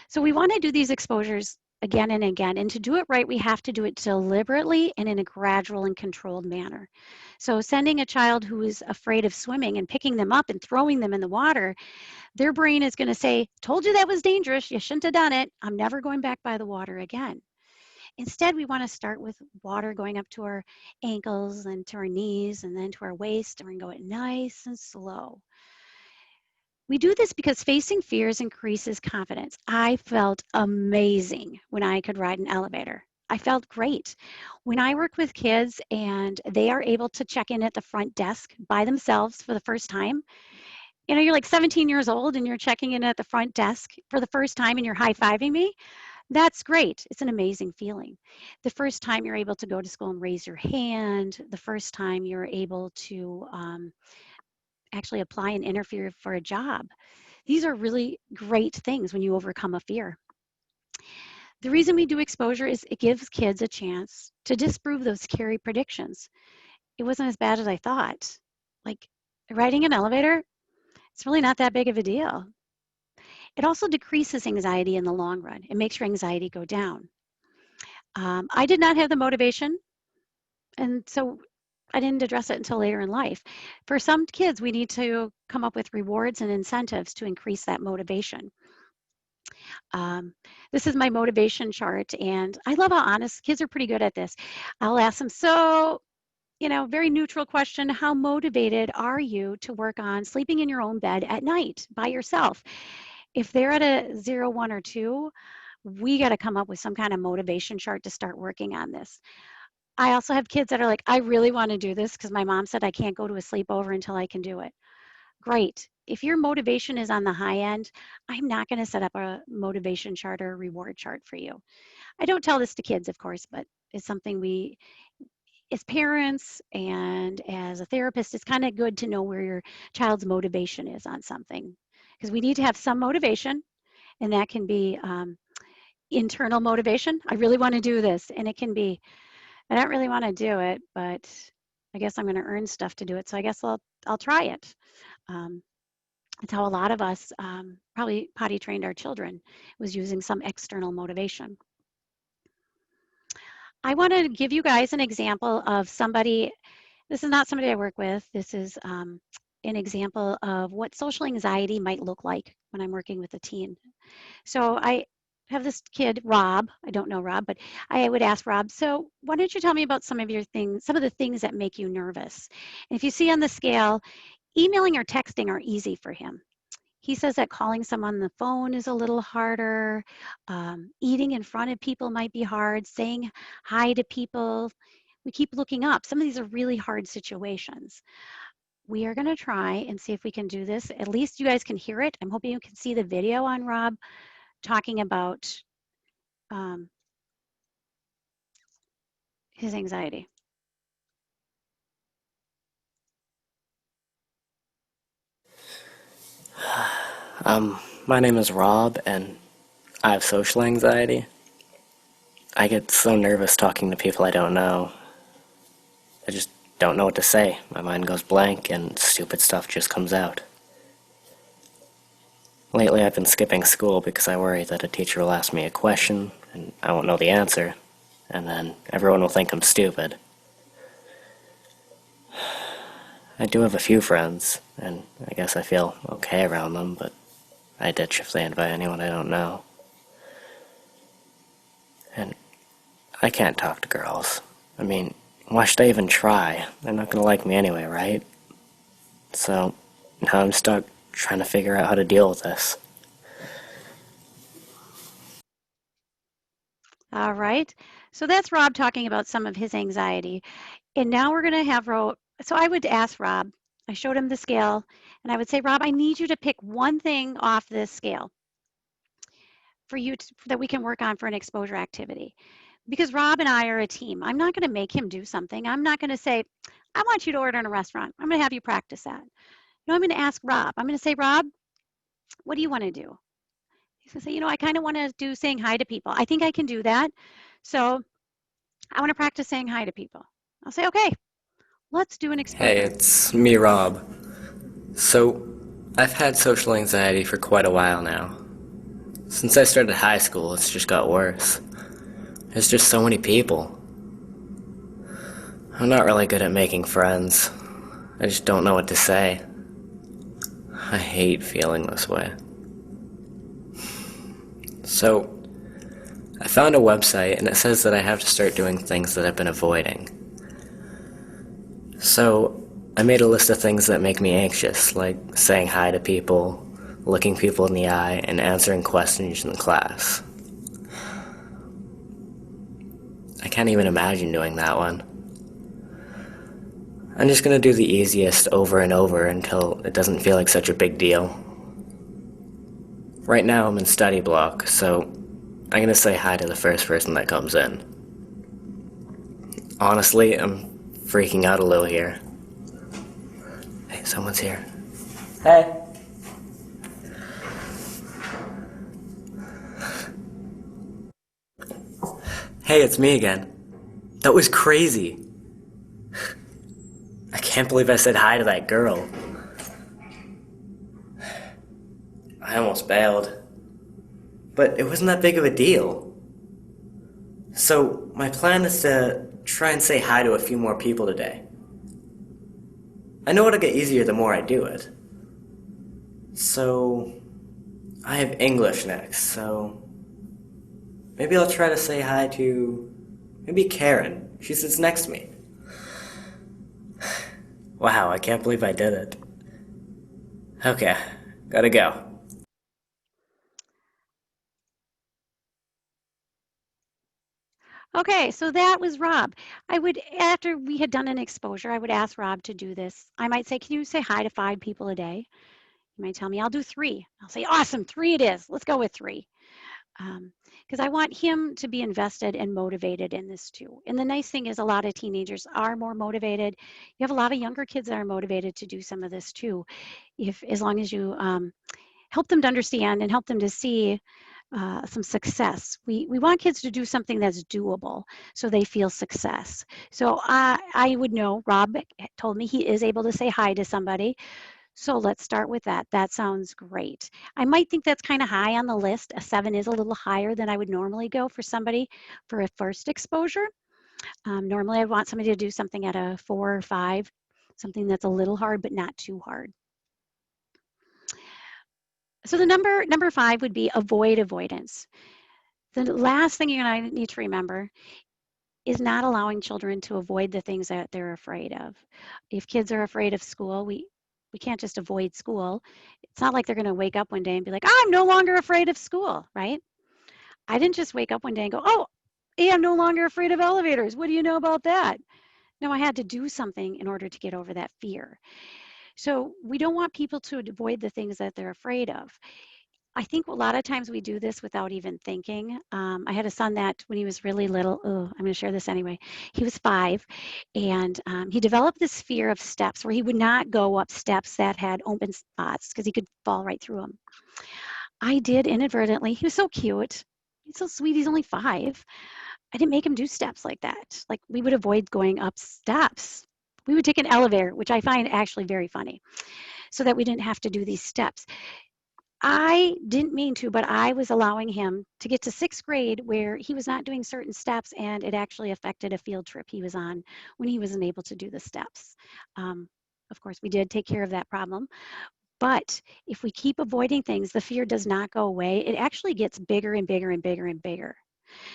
So we want to do these exposures again and again. And to do it right, we have to do it deliberately and in a gradual and controlled manner. So sending a child who is afraid of swimming and picking them up and throwing them in the water, their brain is going to say, told you that was dangerous. You shouldn't have done it. I'm never going back by the water again. Instead, we want to start with water going up to our ankles and to our knees and then to our waist, and we're going to go it nice and slow. We do this because facing fears increases confidence. I felt amazing when I could ride an elevator. I felt great. When I work with kids and they are able to check in at the front desk by themselves for the first time, you know, you're like 17 years old and you're checking in at the front desk for the first time and you're high-fiving me. That's great. It's an amazing feeling. The first time you're able to go to school and raise your hand, the first time you're able to actually apply and interview for a job. These are really great things when you overcome a fear. The reason we do exposure is it gives kids a chance to disprove those scary predictions. It wasn't as bad as I thought. Like riding an elevator, it's really not that big of a deal. It also decreases anxiety in the long run. It makes your anxiety go down. I did not have the motivation, and so I didn't address it until later in life. For some kids, we need to come up with rewards and incentives to increase that motivation. This is my motivation chart, and I love how honest kids are pretty good at this. I'll ask them, so, you know, very neutral question, how motivated are you to work on sleeping in your own bed at night by yourself? If they're at a 0, 1, or 2, we got to come up with some kind of motivation chart to start working on this. I also have kids that are like, I really want to do this because my mom said I can't go to a sleepover until I can do it. Great. If your motivation is on the high end, I'm not going to set up a motivation chart or a reward chart for you. I don't tell this to kids, of course, but it's something we, as parents and as a therapist, it's kind of good to know where your child's motivation is on something, because we need to have some motivation, and that can be internal motivation. I really want to do this, and it can be, I don't really want to do it, but I guess I'm going to earn stuff to do it, so I guess I'll try it. It's how a lot of us probably potty trained our children, was using some external motivation. I want to give you guys an example of somebody. This is not somebody I work with. This is an example of what social anxiety might look like when I'm working with a teen. So I have this kid, Rob. I don't know Rob, but I would ask Rob, so why don't you tell me about some of your things, some of the things that make you nervous? And if you see on the scale, emailing or texting are easy for him. He says that calling someone on the phone is a little harder. Eating in front of people might be hard. Saying hi to people. We keep looking up. Some of these are really hard situations. We are going to try and see if we can do this. At least you guys can hear it. I'm hoping you can see the video on Rob talking about his anxiety. My name is Rob, and I have social anxiety. I get so nervous talking to people I don't know. I just don't know what to say. My mind goes blank, and stupid stuff just comes out. Lately, I've been skipping school because I worry that a teacher will ask me a question, and I won't know the answer, and then everyone will think I'm stupid. I do have a few friends, and I guess I feel okay around them, but I ditch if they invite anyone I don't know. And I can't talk to girls. I mean, why should I even try? They're not gonna like me anyway, right? So, now I'm stuck trying to figure out how to deal with this. All right. So that's Rob talking about some of his anxiety. And now we're going to have Rob. So I would ask Rob, I showed him the scale, and I would say, Rob, I need you to pick one thing off this scale. for you that we can work on for an exposure activity. Because Rob and I are a team. I'm not going to make him do something. I'm not going to say, I want you to order in a restaurant. I'm going to have you practice that. No, I'm going to ask Rob. I'm going to say, Rob, what do you want to do? He's going to say, I kind of want to do saying hi to people. I think I can do that. So I want to practice saying hi to people. I'll say, okay, let's do an exposure. Hey, it's me, Rob. So, I've had social anxiety for quite a while now. Since I started high school, it's just got worse. There's just so many people. I'm not really good at making friends. I just don't know what to say. I hate feeling this way. So, I found a website and it says that I have to start doing things that I've been avoiding. So, I made a list of things that make me anxious, like saying hi to people, looking people in the eye, and answering questions in class. I can't even imagine doing that one. I'm just gonna do the easiest over and over until it doesn't feel like such a big deal. Right now I'm in study block, so I'm gonna say hi to the first person that comes in. Honestly, I'm freaking out a little here. Hey, someone's here. Hey! Hey, it's me again. That was crazy. I can't believe I said hi to that girl. I almost bailed. But it wasn't that big of a deal. So, my plan is to try and say hi to a few more people today. I know it'll get easier the more I do it. So, I have English next, so maybe I'll try to say hi to maybe Karen. She sits next to me. Wow, I can't believe I did it. Okay, gotta go. Okay, so that was Rob. After we had done an exposure, I would ask Rob to do this. I might say, can you say hi to 5 people a day? He might tell me, I'll do 3. I'll say, awesome, 3 it is. Let's go with 3. Because I want him to be invested and motivated in this too. And the nice thing is a lot of teenagers are more motivated. You have a lot of younger kids that are motivated to do some of this too, as long as you help them to understand and help them to see some success. We want kids to do something that's doable so they feel success. So I would know, Rob told me he is able to say hi to somebody. So let's start with that. That sounds great. I might think that's kind of high on the list. A 7 is a little higher than I would normally go for somebody for a first exposure. Normally I want somebody to do something at a 4 or 5, something that's a little hard but not too hard. So the number 5 would be avoid avoidance. The last thing you're going to need to remember is not allowing children to avoid the things that they're afraid of. If kids are afraid of school, we can't just avoid school. It's not like they're going to wake up one day and be like, I'm no longer afraid of school, right? I didn't just wake up one day and go, oh, hey, I'm no longer afraid of elevators. What do you know about that? No, I had to do something in order to get over that fear. So we don't want people to avoid the things that they're afraid of. I think a lot of times we do this without even thinking. I had a son that when he was really little, I'm going to share this anyway. He was 5 and he developed this fear of steps where he would not go up steps that had open spots because he could fall right through them. I did inadvertently. He was so cute. He's so sweet. He's only 5. I didn't make him do steps like that. Like we would avoid going up steps. We would take an elevator, which I find actually very funny, so that we didn't have to do these steps. I didn't mean to, but I was allowing him to get to 6th grade where he was not doing certain steps, and it actually affected a field trip he was on when he wasn't able to do the steps. Of course, we did take care of that problem. But if we keep avoiding things, the fear does not go away. It actually gets bigger and bigger and bigger and bigger.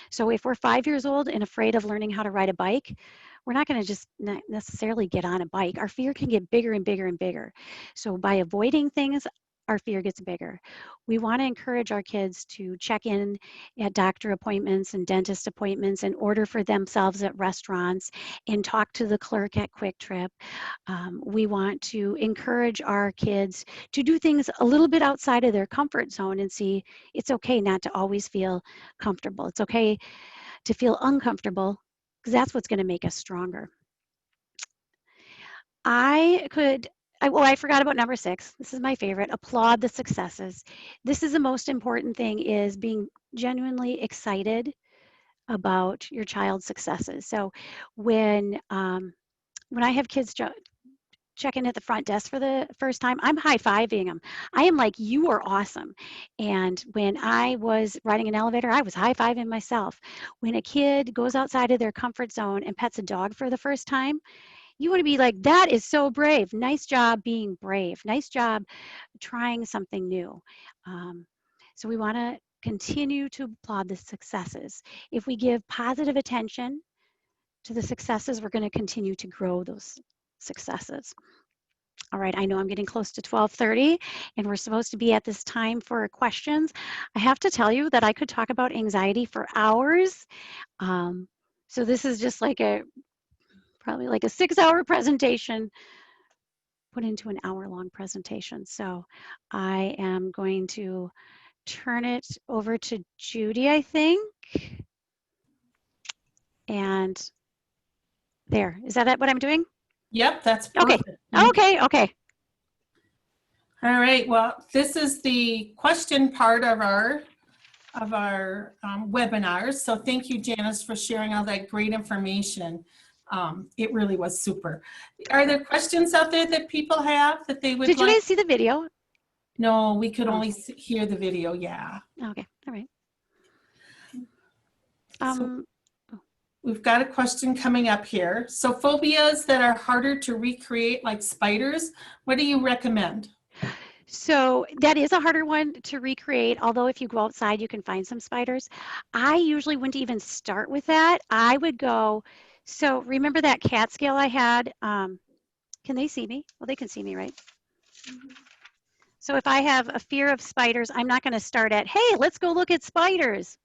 So if we're 5 years old and afraid of learning how to ride a bike, we're not going to just not necessarily get on a bike. Our fear can get bigger and bigger and bigger. So by avoiding things, our fear gets bigger. We want to encourage our kids to check in at doctor appointments and dentist appointments and order for themselves at restaurants and talk to the clerk at Quick Trip. We want to encourage our kids to do things a little bit outside of their comfort zone and see it's okay not to always feel comfortable. It's okay to feel uncomfortable because that's what's going to make us stronger. I forgot about number 6. This is my favorite. Applaud the successes. This is the most important thing, is being genuinely excited about your child's successes. So when I have kids check in at the front desk for the first time, I'm high-fiving them. I am like, you are awesome. And when I was riding an elevator, I was high-fiving myself. When a kid goes outside of their comfort zone and pets a dog for the first time, you want to be like, that is so brave. Nice job being brave. Nice job trying something new. So we want to continue to applaud the successes. If we give positive attention to the successes, we're going to continue to grow those successes. All right, I know I'm getting close to 12:30 and we're supposed to be at this time for questions. I have to tell you that I could talk about anxiety for hours. So this is just like probably like a 6-hour presentation put into an hour-long presentation. So I am going to turn it over to Judy, I think. And there, is that what I'm doing? Yep, that's Okay. perfect. Okay. All right, well, this is the question part of our webinars. So thank you, Janice, for sharing all that great information. It really was super. Are there questions out there that people have that they would Did you like? guys see the video? No, we could only hear the video, yeah. Okay, all right. So we've got a question coming up here. So phobias that are harder to recreate, like spiders, what do you recommend? So that is a harder one to recreate, although if you go outside, you can find some spiders. I usually wouldn't even start with that. I would go, so remember that cat scale I had? Can they see me? Well, they can see me, right? So if I have a fear of spiders, I'm not going to start at, hey, let's go look at spiders.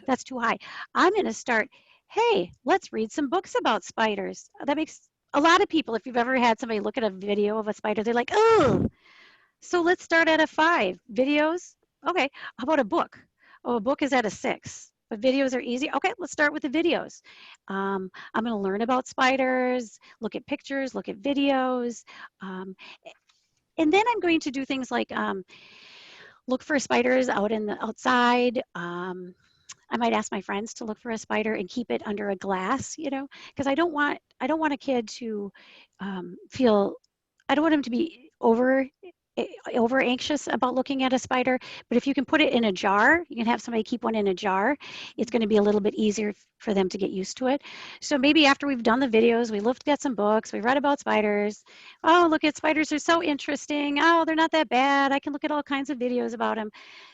That's too high. I'm going to start, hey, let's read some books about spiders. That makes a lot of people, if you've ever had somebody look at a video of a spider, they're like, oh. So let's start at a 5. Videos, okay. How about a book? Oh, a book is at a 6. But videos are easy. Okay, let's start with the videos. I'm going to learn about spiders, look at pictures, look at videos. And then I'm going to do things like look for spiders out in the outside. I might ask my friends to look for a spider and keep it under a glass, because I don't want a kid to feel, I don't want him to be over anxious about looking at a spider. But if you can put it in a jar, you can have somebody keep one in a jar, it's going to be a little bit easier for them to get used to it. So maybe after we've done the videos, we looked at some books, we read about spiders. Oh, look at spiders, they're so interesting. Oh, they're not that bad. I can look at all kinds of videos about them.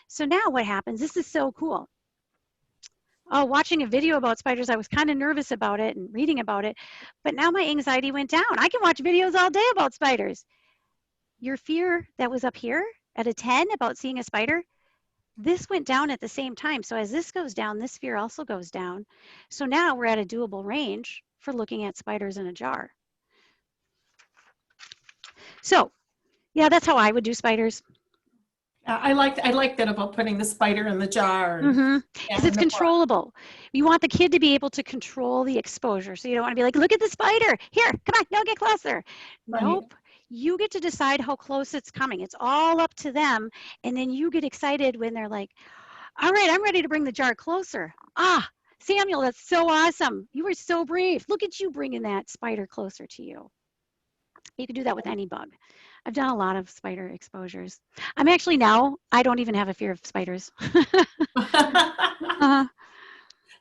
So now what happens, this is so cool. Oh, watching a video about spiders, I was kind of nervous about it and reading about it, but now my anxiety went down. I can watch videos all day about spiders. Your fear that was up here at a 10 about seeing a spider, this went down at the same time. So as this goes down, this fear also goes down. So now we're at a doable range for looking at spiders in a jar. So yeah, that's how I would do spiders. I like that about putting the spider in the jar. Because it's controllable. You want the kid to be able to control the exposure. So you don't want to be like, look at the spider. Here, come on, no, get closer. Right. Nope. You get to decide how close it's coming. It's all up to them. And then you get excited when they're like, all right, I'm ready to bring the jar closer. Ah, Samuel, that's so awesome. You were so brave. Look at you bringing that spider closer to you. You can do that with any bug. I've done a lot of spider exposures. I'm actually now, I don't even have a fear of spiders.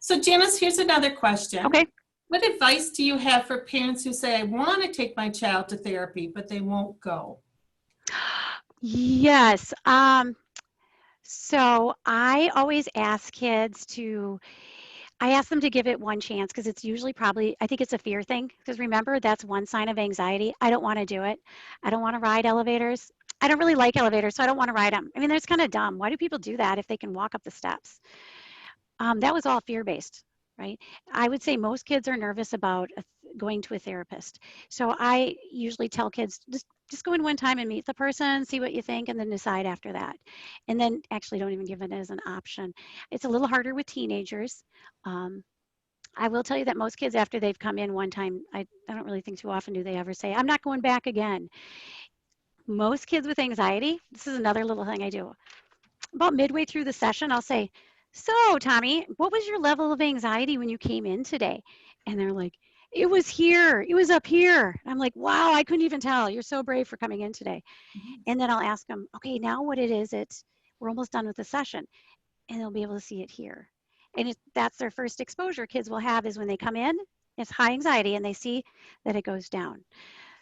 So Janice, here's another question. Okay. What advice do you have for parents who say, I want to take my child to therapy, but they won't go? Yes. So I always ask kids I ask them to give it one chance because it's usually I think it's a fear thing. Because remember, that's one sign of anxiety. I don't want to do it. I don't want to ride elevators. I don't really like elevators, so I don't want to ride them. I mean, that's kind of dumb. Why do people do that if they can walk up the steps? That was all fear-based, right? I would say most kids are nervous about going to a therapist. So I usually tell kids, just go in one time and meet the person, see what you think, and then decide after that. And then actually don't even give it as an option. It's a little harder with teenagers. I will tell you that most kids, after they've come in one time, I don't really think too often do they ever say, I'm not going back again. Most kids with anxiety, this is another little thing I do. About midway through the session, I'll say, so Tommy, what was your level of anxiety when you came in today? And they're like, it was here, it was up here. And I'm like, wow, I couldn't even tell. You're so brave for coming in today. And then I'll ask them, okay, now what it is, we're almost done with the session. And they'll be able to see it here. And that's their first exposure kids will have is when they come in, it's high anxiety and they see that it goes down.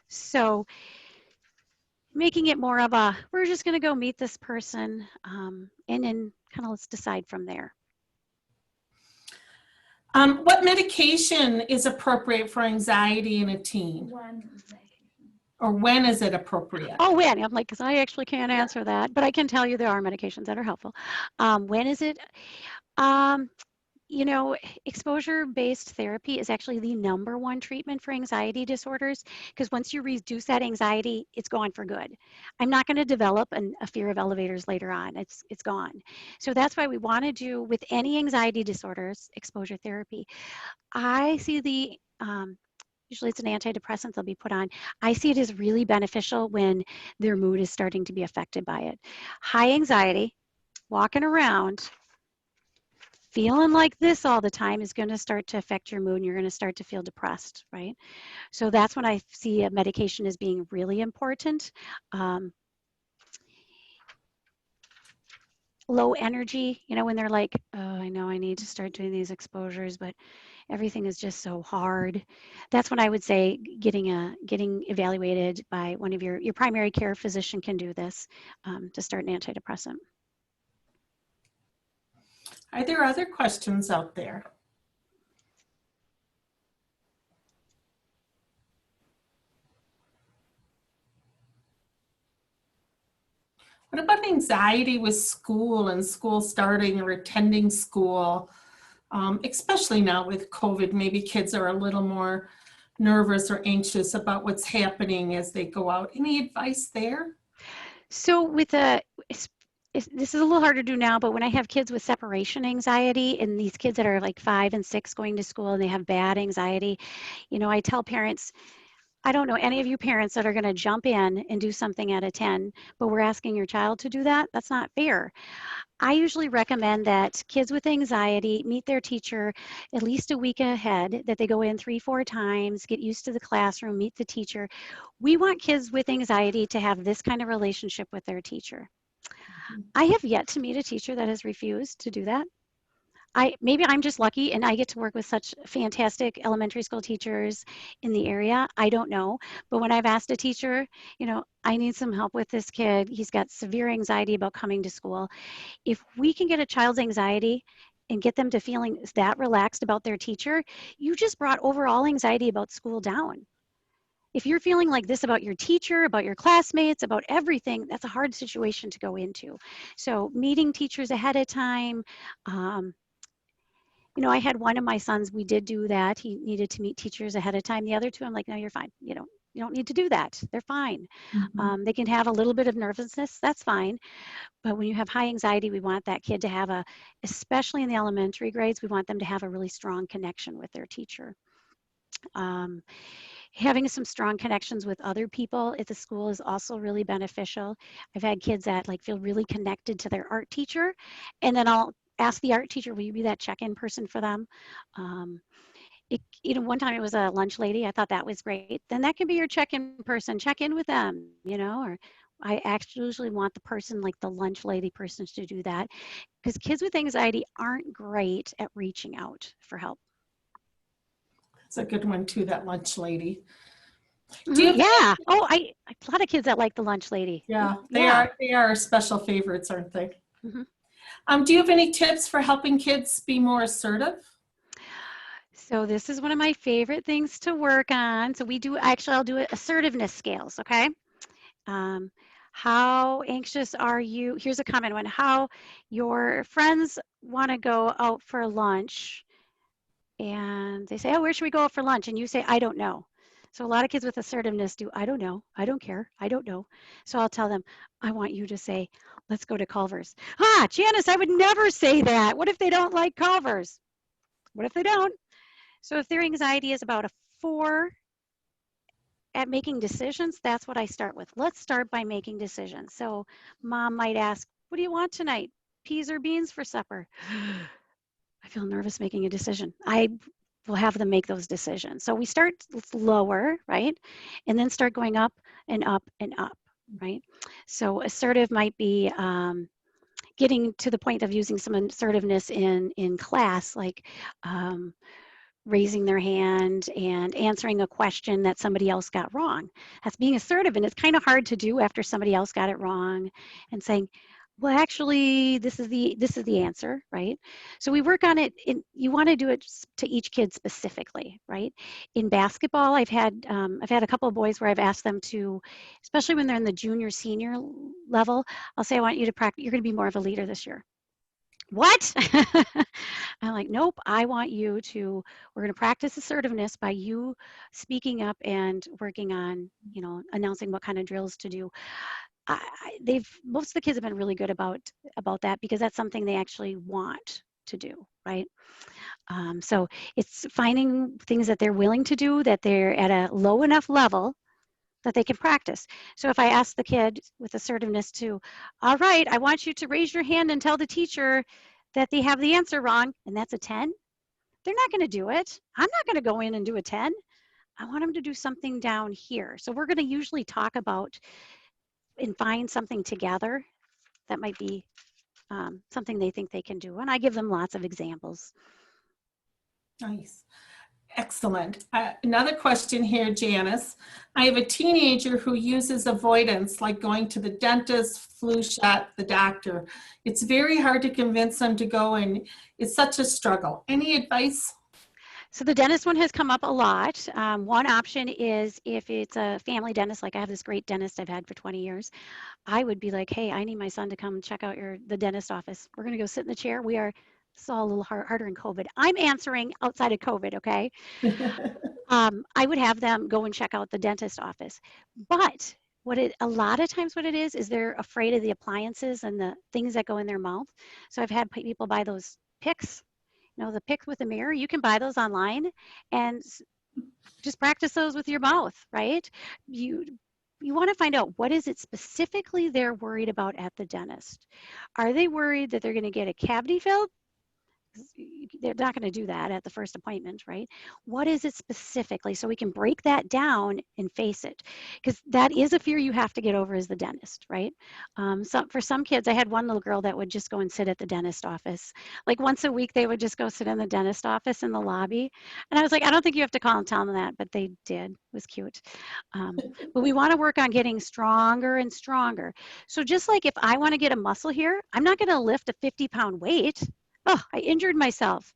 So making it more of a, we're just going to go meet this person and then kind of let's decide from there. What medication is appropriate for anxiety in a teen? Or when is it appropriate? Oh, when? I'm like, because I actually can't answer that, but I can tell you there are medications that are helpful. When is it? You know, exposure-based therapy is actually the #1 treatment for anxiety disorders, because once you reduce that anxiety, it's gone for good. I'm not going to develop a fear of elevators later on. It's gone. So that's why we want to do, with any anxiety disorders, exposure therapy. I see the, usually it's an antidepressant they'll be put on. I see it as really beneficial when their mood is starting to be affected by it. High anxiety, walking around, feeling like this all the time is going to start to affect your mood and you're going to start to feel depressed, right? So that's when I see a medication as being really important. Low energy, you know, when they're like, oh, I know I need to start doing these exposures, but everything is just so hard. That's when I would say getting evaluated by one of your primary care physician can do this to start an antidepressant. Are there other questions out there? What about anxiety with school and school starting or attending school? Especially now with COVID, maybe kids are a little more nervous or anxious about what's happening as they go out. Any advice there? So with this is a little harder to do now, but when I have kids with separation anxiety and these kids that are like 5 and 6 going to school and they have bad anxiety, you know, I tell parents, I don't know any of you parents that are going to jump in and do something at a 10, but we're asking your child to do that. That's not fair. I usually recommend that kids with anxiety meet their teacher at least a week ahead, that they go in 3-4 times, get used to the classroom, meet the teacher. We want kids with anxiety to have this kind of relationship with their teacher. I have yet to meet a teacher that has refused to do that. Maybe I'm just lucky and I get to work with such fantastic elementary school teachers in the area. I don't know. But when I've asked a teacher, you know, I need some help with this kid. He's got severe anxiety about coming to school. If we can get a child's anxiety and get them to feeling that relaxed about their teacher, you just brought overall anxiety about school down. If you're feeling like this about your teacher, about your classmates, about everything, that's a hard situation to go into. So meeting teachers ahead of time, you know, I had one of my sons, we did do that. He needed to meet teachers ahead of time. The other two, I'm like, no, you're fine. You don't need to do that. They're fine. Mm-hmm. They can have a little bit of nervousness. That's fine. But when you have high anxiety, we want that kid to have especially in the elementary grades, we want them to have a really strong connection with their teacher. Having some strong connections with other people at the school is also really beneficial. I've had kids that like feel really connected to their art teacher, and then I'll ask the art teacher, will you be that check-in person for them? You know, one time it was a lunch lady. I thought that was great. Then that can be your check-in person. Check in with them, you know, or I actually usually want the person like the lunch lady person to do that, because kids with anxiety aren't great at reaching out for help. That's a good one too, that lunch lady. Yeah. Oh, a lot of kids that like the lunch lady. Yeah, they are special favorites, aren't they? Mm-hmm. Do you have any tips for helping kids be more assertive? So this is one of my favorite things to work on. So I'll do assertiveness scales, okay? How anxious are you? Here's a common one. How your friends want to go out for lunch and they say, oh, where should we go out for lunch? And you say, I don't know. So a lot of kids with assertiveness do, I don't know, I don't care, I don't know. So I'll tell them, I want you to say, let's go to Culver's. Ah, Janice, I would never say that. What if they don't like Culver's? What if they don't? So if their anxiety is about a 4 at making decisions, that's what I start with. Let's start by making decisions. So mom might ask, what do you want tonight? Peas or beans for supper? I feel nervous making a decision. I will have them make those decisions. So we start lower, right? And then start going up and up and up, right? So assertive might be getting to the point of using some assertiveness in class, like raising their hand and answering a question that somebody else got wrong. That's being assertive, and it's kind of hard to do after somebody else got it wrong, and saying, well, actually, this is the answer, right? So we work on it. You want to do it to each kid specifically, right? In basketball, I've had a couple of boys where I've asked them to, especially when they're in the junior, senior level, I'll say, I want you to practice. You're going to be more of a leader this year. What? I'm like, nope, I want you to, we're going to practice assertiveness by you speaking up and working on, announcing what kind of drills to do. Most of the kids have been really good about that, because that's something they actually want to do, right? So it's finding things that they're willing to do, that they're at a low enough level that they can practice. So if I ask the kid with assertiveness to, all right, I want you to raise your hand and tell the teacher that they have the answer wrong, and that's a 10, they're not going to do it. I'm not going to go in and do a 10. I want them to do something down here. So we're going to usually talk about and find something together that might be something they think they can do. And I give them lots of examples. Nice. Excellent. Another question here, Janice. I have a teenager who uses avoidance, like going to the dentist, flu shot, the doctor. It's very hard to convince them to go, and it's such a struggle. Any advice? So the dentist one has come up a lot. One option is if it's a family dentist, like I have this great dentist I've had for 20 years, I would be like, hey, I need my son to come check out the dentist office. We're going to go sit in the chair. It's all a little harder in COVID. I'm answering outside of COVID, okay? I would have them go and check out the dentist office. But a lot of times what it is they're afraid of the appliances and the things that go in their mouth. So I've had people buy those picks, the pick with the mirror. You can buy those online and just practice those with your mouth, right? You want to find out, what is it specifically they're worried about at the dentist? Are they worried that they're going to get a cavity filled? They're not going to do that at the first appointment, right? What is it specifically, so we can break that down and face it? Because that is a fear you have to get over as the dentist, right? For some kids, I had one little girl that would just go and sit at the dentist office. Like once a week, they would just go sit in the dentist office in the lobby. And I was like, I don't think you have to call and tell them that, but they did. It was cute. But we want to work on getting stronger and stronger. So just like if I want to get a muscle here, I'm not going to lift a 50-pound weight. Oh, I injured myself.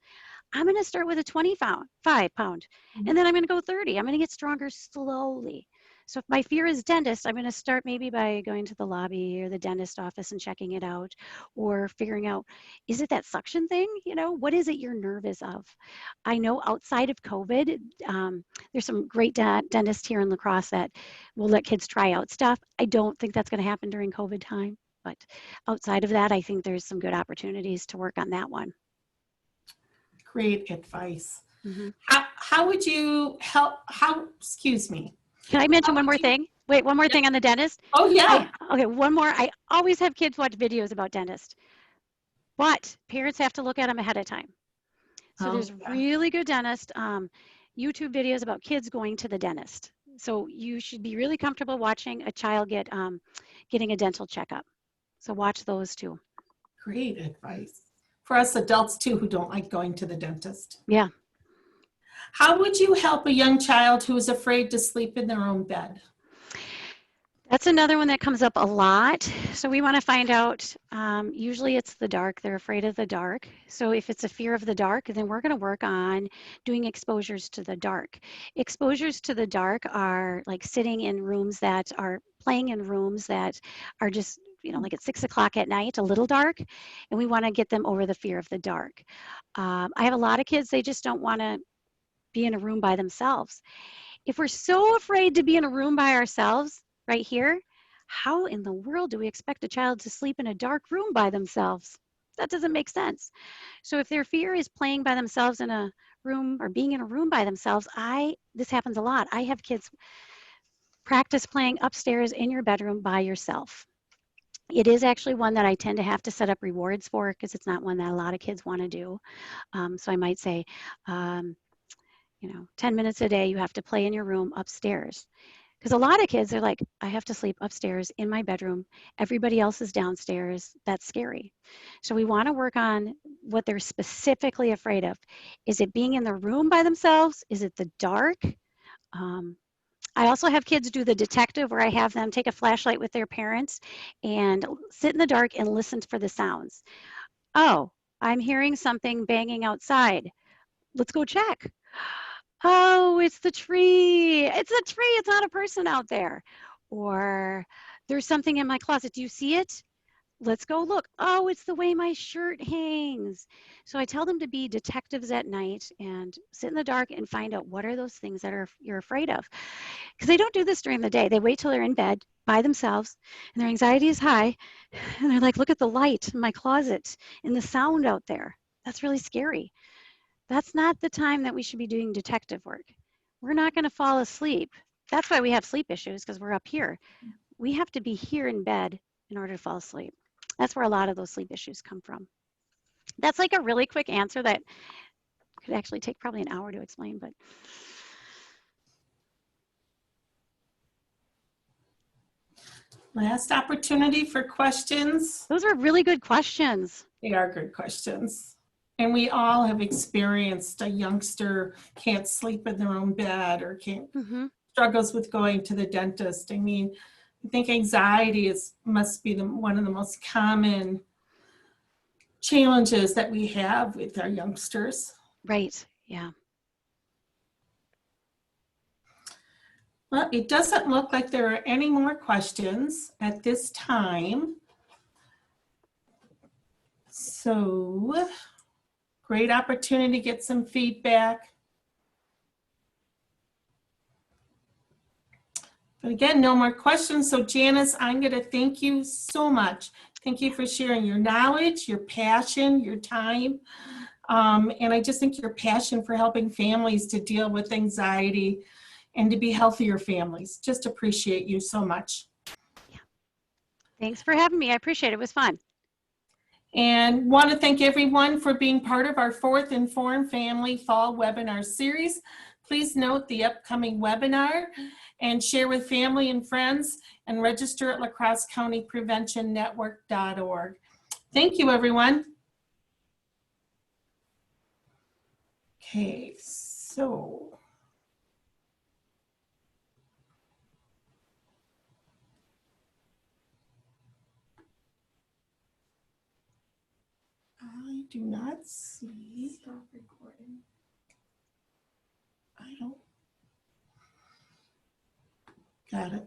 I'm going to start with a 25 pound, and then I'm going to go 30. I'm going to get stronger slowly. So if my fear is dentist, I'm going to start maybe by going to the lobby or the dentist office and checking it out, or figuring out, is it that suction thing? What is it you're nervous of? I know outside of COVID, there's some great dentists here in La Crosse that will let kids try out stuff. I don't think that's going to happen during COVID time. But outside of that, I think there's some good opportunities to work on that one. Great advice. Mm-hmm. How would you help? Excuse me. Can I mention one more thing? Wait, one more thing on the dentist? Oh, yeah. Okay, one more. I always have kids watch videos about dentists, but parents have to look at them ahead of time. So there's really good dentist YouTube videos about kids going to the dentist. So you should be really comfortable watching a child getting a dental checkup. So watch those too. Great advice. For us adults too, who don't like going to the dentist. Yeah. How would you help a young child who is afraid to sleep in their own bed? That's another one that comes up a lot. So we want to find out, usually it's the dark. They're afraid of the dark. So if it's a fear of the dark, then we're going to work on doing exposures to the dark. Exposures to the dark are like sitting in rooms that are playing in rooms that are just, like at 6 o'clock at night, a little dark, and we want to get them over the fear of the dark. I have a lot of kids, they just don't want to be in a room by themselves. If we're so afraid to be in a room by ourselves right here, how in the world do we expect a child to sleep in a dark room by themselves? That doesn't make sense. So if their fear is playing by themselves in a room or being in a room by themselves, this happens a lot. I have kids practice playing upstairs in your bedroom by yourself. It is actually one that I tend to have to set up rewards for because it's not one that a lot of kids want to do. So I might say, 10 minutes a day, you have to play in your room upstairs. Because a lot of kids are like, I have to sleep upstairs in my bedroom. Everybody else is downstairs. That's scary. So we want to work on what they're specifically afraid of. Is it being in the room by themselves? Is it the dark? I also have kids do the detective where I have them take a flashlight with their parents and sit in the dark and listen for the sounds. Oh, I'm hearing something banging outside. Let's go check. Oh, it's the tree. It's a tree. It's not a person out there. Or there's something in my closet. Do you see it? Let's go look. Oh, it's the way my shirt hangs. So I tell them to be detectives at night and sit in the dark and find out what are those things that you're afraid of. Because they don't do this during the day. They wait till they're in bed by themselves and their anxiety is high. And they're like, look at the light in my closet and the sound out there. That's really scary. That's not the time that we should be doing detective work. We're not going to fall asleep. That's why we have sleep issues, because we're up here. We have to be here in bed in order to fall asleep. That's where a lot of those sleep issues come from. That's like a really quick answer that could actually take probably an hour to explain, but. Last opportunity for questions. Those are really good questions. They are good questions. And we all have experienced a youngster can't sleep in their own bed or struggles with going to the dentist. I mean, I think anxiety must be one of the most common challenges that we have with our youngsters. Right, yeah. Well, it doesn't look like there are any more questions at this time. So, great opportunity to get some feedback. But again, no more questions. So Janice, I'm going to thank you so much. Thank you for sharing your knowledge, your passion, your time. And I just think your passion for helping families to deal with anxiety and to be healthier families. Just appreciate you so much. Yeah. Thanks for having me. I appreciate it. It was fun. And want to thank everyone for being part of our 4th Informed Family Fall Webinar Series. Please note the upcoming webinar and share with family and friends and register at lacrossecountypreventionnetwork.org. Thank you, everyone. Okay, so. I do not see. Stop recording. I don't. Got it.